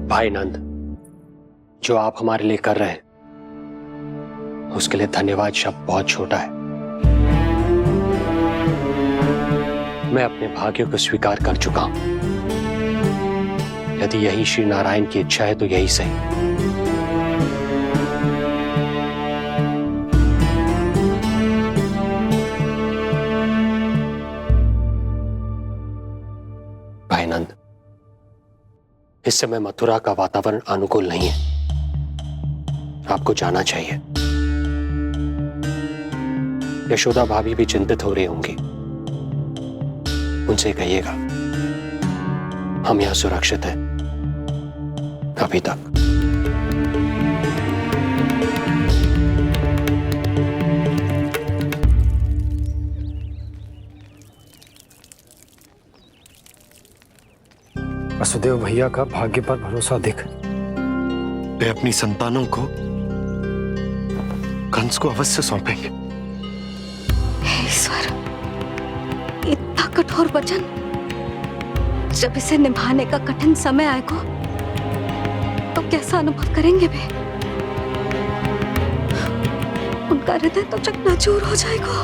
भाई नंद, जो आप हमारे लिए कर रहे हैं उसके लिए धन्यवाद शब्द बहुत छोटा है। मैं अपने भाग्यों को स्वीकार कर चुका हूं। यदि यही श्री नारायण की इच्छा है तो यही सही। भाई नंद, इस समय मथुरा का वातावरण अनुकूल नहीं है, आपको जाना चाहिए। यशोदा भाभी भी चिंतित हो रही होंगी, उनसे कहिएगा हम यहां सुरक्षित हैं अभी तक। वसुदेव भैया का भाग्य पर भरोसा देख वे अपनी संतानों को कंस को अवश्य सौंपेंगे। हे ईश्वर, इतना कठोर वचन, जब इसे निभाने का कठिन समय आएगा तो कैसा अनुभव करेंगे वे? उनका हृदय तो चकनाचूर हो जाएगा।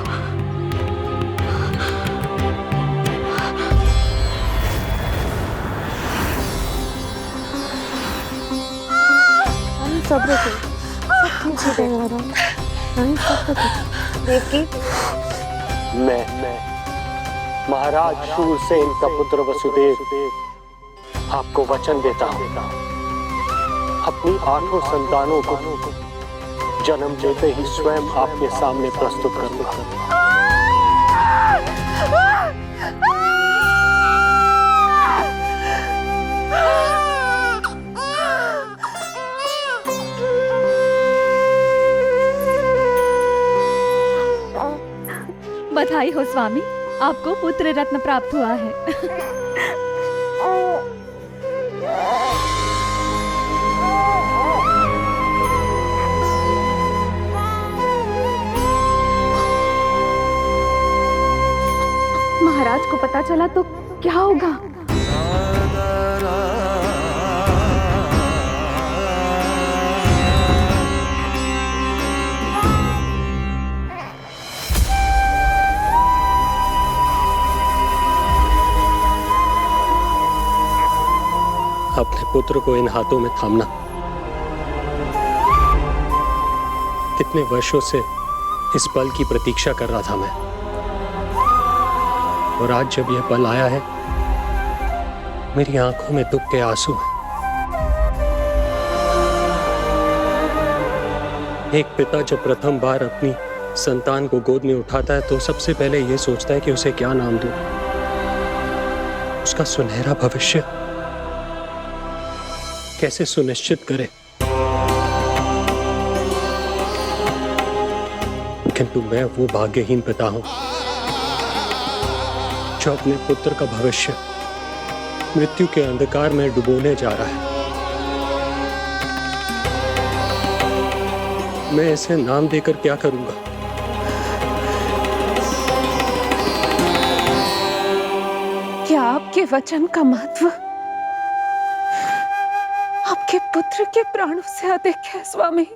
सब्र से सब ठीक हो जाएगा। देखिए, मैं महाराज शूरसेन का पुत्र वसुदेव आपको वचन देता हूं, अपनी 8 संतानों को जन्म देते ही स्वयं आपके सामने प्रस्तुत करूंगा। बधाई हो स्वामी, आपको पुत्र रत्न प्राप्त हुआ है। महाराज को पता चला तो क्या होगा? अपने पुत्र को इन हाथों में थामना। कितने वर्षों से इस पल की प्रतीक्षा कर रहा था मैं, और आज जब यह पल आया है, मेरी आंखों में दुख के आंसू हैं। एक पिता जब प्रथम बार अपनी संतान को गोद में उठाता है तो सबसे पहले यह सोचता है कि उसे क्या नाम दूं, उसका सुनहरा भविष्य कैसे सुनिश्चित करे। किंतु मैं वो भाग्यहीन पिता हूं जो अपने पुत्र का भविष्य मृत्यु के अंधकार में डुबोने जा रहा है। मैं इसे नाम देकर क्या करूंगा? क्या आपके वचन का महत्व आपके पुत्र के प्राणों से अधिक है स्वामी?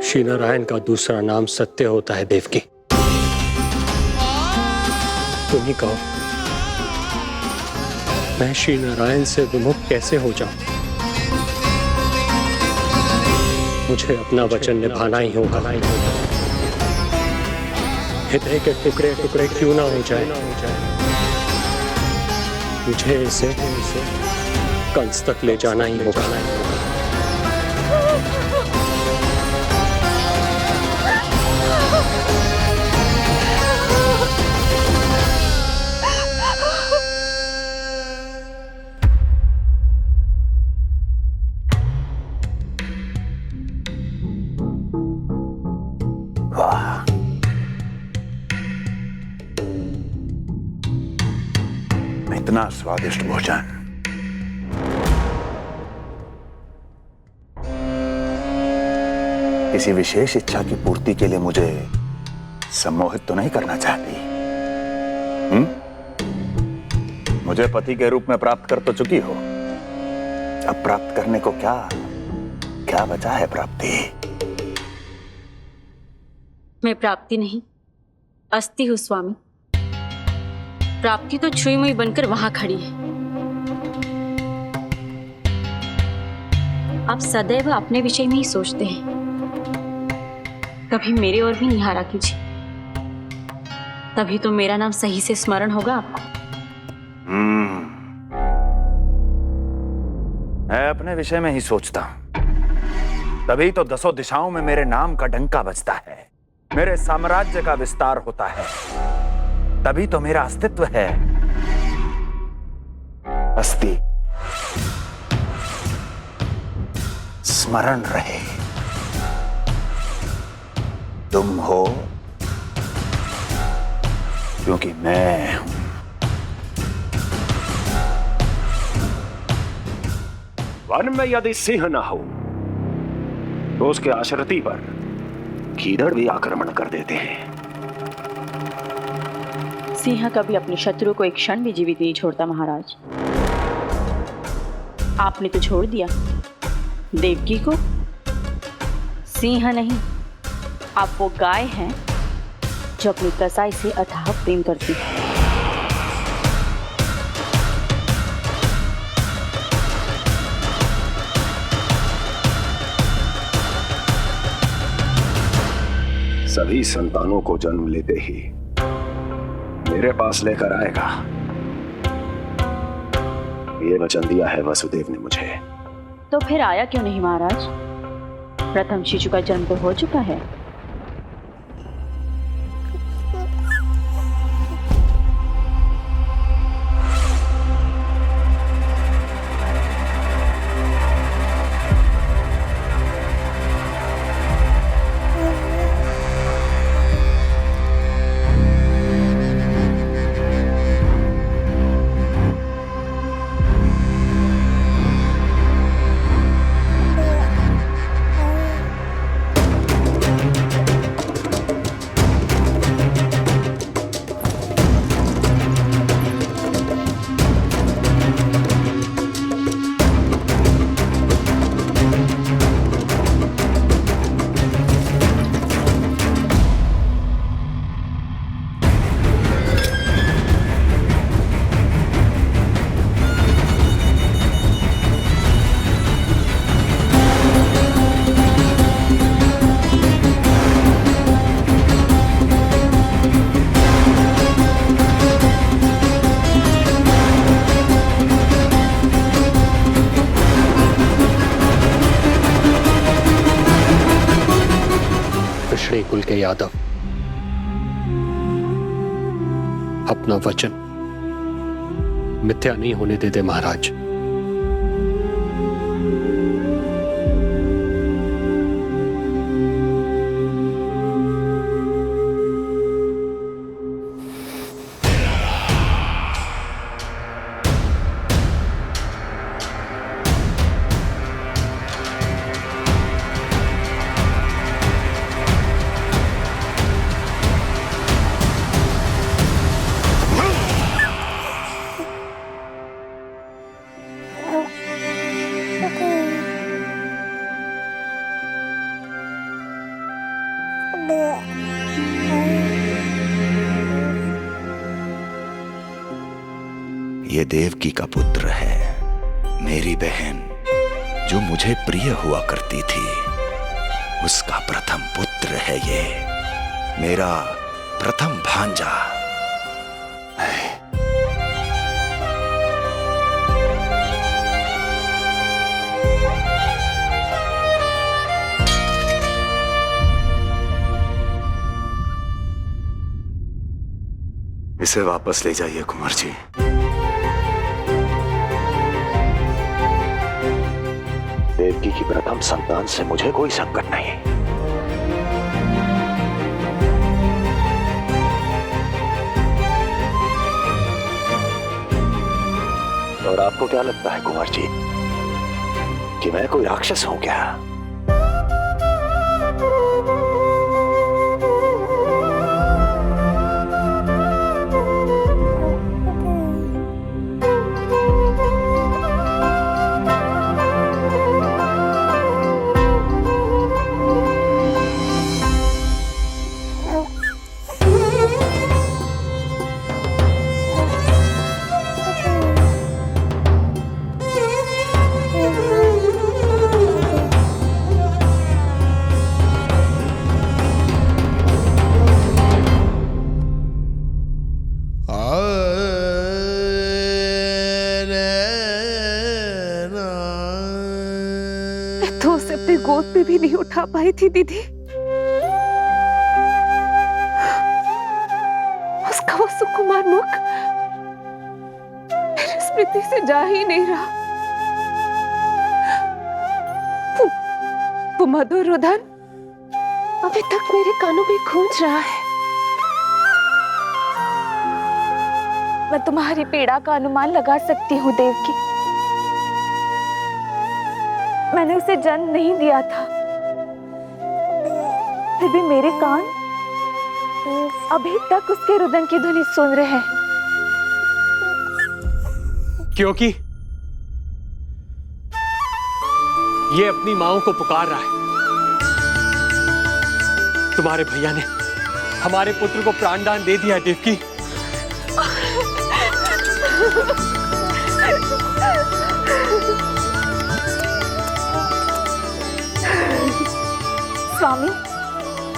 श्री नारायण का दूसरा नाम सत्य होता है देवकी। तुम ही कहो, मैं श्री नारायण से विमुख कैसे हो जाऊं? मुझे अपना वचन निभाना ही होगा। हृदय के टुकड़े टुकड़े क्यों ना हो जाए, मुझे इसे कंस तक ले जाना ही होगा। इतना स्वादिष्ट भोजन किसी विशेष इच्छा की पूर्ति के लिए मुझे सम्मोहित तो नहीं करना चाहती? मुझे पति के रूप में प्राप्त कर तो चुकी हो, अब प्राप्त करने को क्या क्या बचा है प्राप्ति? मैं प्राप्ति नहीं, अस्थि हूँ स्वामी। प्राप्ति तो छुई मुई बनकर वहां खड़ी है। आप सदैव अपने विषय में ही सोचते हैं, कभी मेरे और भी निहारा कीजिए, तभी तो मेरा नाम सही से स्मरण होगा आपको। मैं अपने विषय में ही सोचता हूं, तभी तो दसों दिशाओं में मेरे नाम का डंका बजता है, मेरे साम्राज्य का विस्तार होता है, तभी तो मेरा अस्तित्व है। अस्थि स्मरण रहे, तुम हो क्योंकि मैं हूं। वन में यदि सिंह न हो तो उसके आश्रिति पर गीदड़ भी आक्रमण कर देते हैं। सिंह कभी अपने शत्रु को एक क्षण भी जीवित नहीं छोड़ता महाराज। आपने तो छोड़ दिया देवकी को। सिंह नहीं, आप वो गाय हैं जो अपनी कसाई से अथाह प्रेम करती है। सभी संतानों को जन्म लेते ही मेरे पास लेकर आएगा, ये वचन दिया है वसुदेव ने मुझे। तो फिर आया क्यों नहीं महाराज? प्रथम शिशु का जन्म तो हो चुका है। कुल के यादव अपना वचन मिथ्या नहीं होने देते महाराज। ये देवकी का पुत्र है, मेरी बहन जो मुझे प्रिय हुआ करती थी, उसका प्रथम पुत्र है ये, मेरा प्रथम भांजा। इसे वापस ले जाइए कुंवर जी। देवकी की प्रथम संतान से मुझे कोई संकट नहीं। और आपको क्या लगता है कुंवर जी कि मैं कोई राक्षस हूं क्या? अपने गोद पे भी नहीं उठा पाई थी दीदी। उसका वो सुकुमार मुख मेरी स्मृति से जा ही नहीं रहा। वो मधुर रुदन अभी तक मेरे कानों में गूंज रहा है। मैं तुम्हारी पीड़ा का अनुमान लगा सकती हूँ देवकी। मैंने उसे जन्म नहीं दिया था, फिर भी मेरे कान अभी तक उसके रुदन की ध्वनि सुन रहे हैं। क्योंकि ये अपनी माओ को पुकार रहा है। तुम्हारे भैया ने हमारे पुत्र को प्राणदान दे दिया देवकी। स्वामी,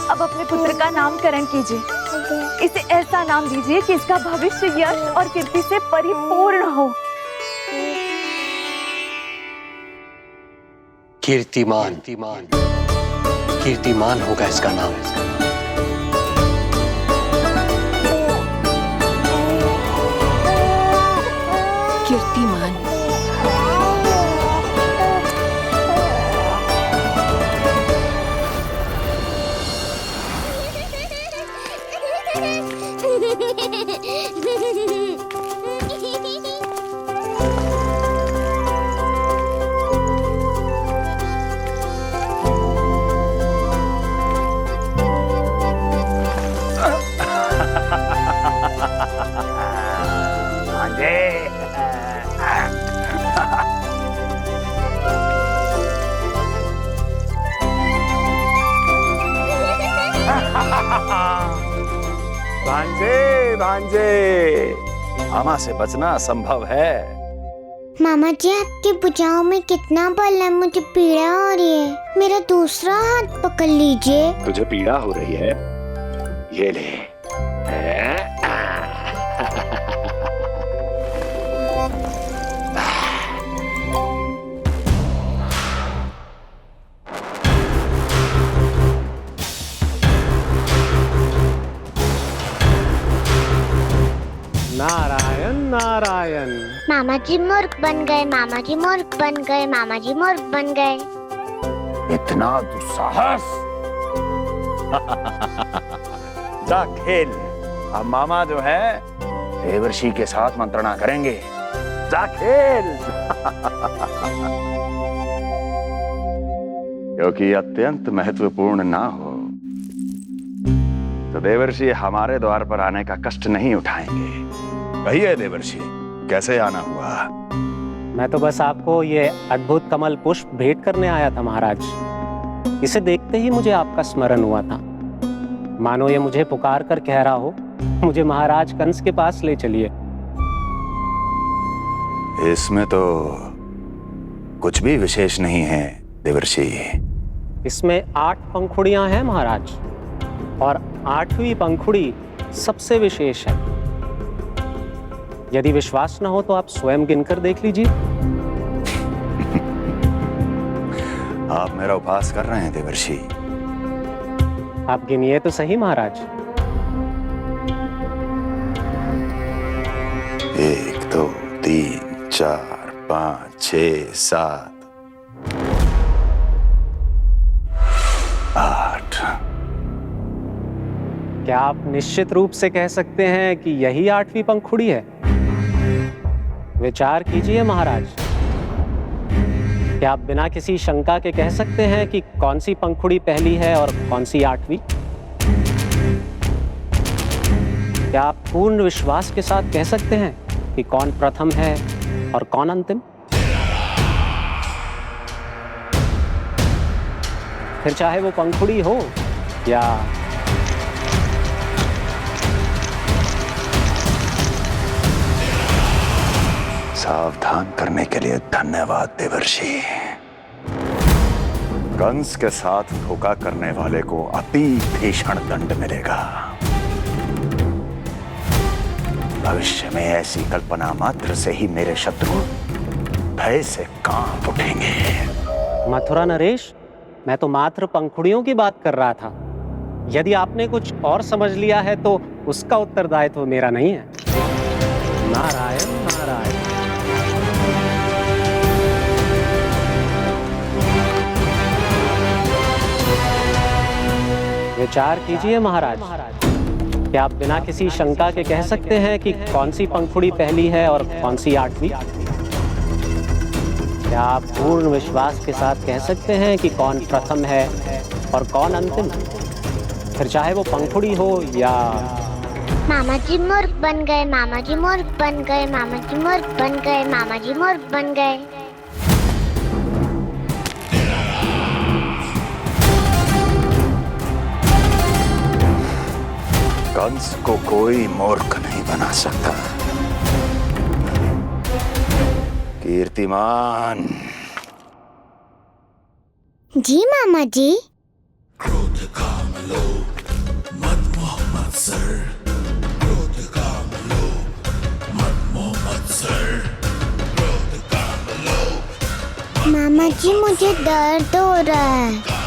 अब अपने पुत्र का नामकरण कीजिए। इसे ऐसा नाम दीजिए कि इसका भविष्य यश और कीर्ति से परिपूर्ण हो। कीर्तिमान कीर्तिमान होगा इसका नाम। कीर्तिमान। भांजे भांजे, मामा से बचना असंभव है। मामा जी, आपकी भुजाओं में कितना बल है, मुझे पीड़ा हो रही है। मेरा दूसरा हाथ पकड़ लीजिए। तुझे पीड़ा हो रही है? ये ले। नारायण नारायण। मामा जी मूर्ख बन गए, मामा जी मूर्ख बन गए, मामा जी मूर्ख बन गए। इतना दुस्साहस। जा खेल। अब मामा जो है देवर्षि के साथ मंत्रणा करेंगे। जा खेल। क्योंकि अत्यंत महत्वपूर्ण ना हो तो देवर्षि हमारे द्वार पर आने का कष्ट नहीं उठाएंगे। कहिए देवर्षि, कैसे आना हुआ? मैं तो बस आपको ये अद्भुत कमल पुष्प भेंट करने आया था महाराज। इसे देखते ही मुझे आपका स्मरण हुआ था। मानो ये मुझे पुकार कर कह रहा हो, मुझे महाराज कंस के पास ले चलिए। इसमें तो कुछ भी विशेष नहीं है देवर्षि। इसमें 8 पंखुड़ियां हैं महाराज, और 8वीं पंखुड़ी सबसे विशेष है। यदि विश्वास न हो तो आप स्वयं गिनकर देख लीजिए। आप मेरा उपहास कर रहे हैं देवर्षि। आप गिनिए तो सही महाराज। 1 2 3 4 5 6 7 8। क्या आप निश्चित रूप से कह सकते हैं कि यही 8वीं पंखुड़ी है? विचार कीजिए महाराज। क्या आप बिना किसी शंका के कह सकते हैं कि कौन सी पंखुड़ी पहली है और कौन सी 8वीं? क्या आप पूर्ण विश्वास के साथ कह सकते हैं कि कौन प्रथम है और कौन अंतिम? फिर चाहे वो पंखुड़ी हो या सावधान करने के लिए धन्यवाद देवर्षि। कंस के साथ धोखा करने वाले को अति भीषण दंड मिलेगा। भविष्य में ऐसी कल्पना मात्र से ही मेरे शत्रु भय से कांप उठेंगे। मथुरा नरेश, मैं तो मात्र पंखुड़ियों की बात कर रहा था। यदि आपने कुछ और समझ लिया है तो उसका उत्तरदायित्व मेरा नहीं है। नारायण नारायण। विचार कीजिए महाराज, क्या आप बिना किसी शंका के कह सकते हैं कि कौन सी पंखुड़ी पहली है और कौन सी 8वीं? क्या आप पूर्ण विश्वास के साथ कह सकते हैं कि कौन प्रथम है और कौन अंतिम? फिर चाहे वो पंखुड़ी हो या... मामा जी मूर्ख बन गए, मामा जी मूर्ख बन गए, मामा जी मूर्ख बन गए, मामा जी मूर्ख बन गए। कंस को कोई मूर्ख नहीं बना सकता। कीर्तिमान। जी मामा जी। क्रोध काम लोभ मद मोह मत्सर, क्रोध काम लोभ मद मोह मत्सर, क्रोध काम लोभ। मामा जी मुझे दर्द हो रहा है।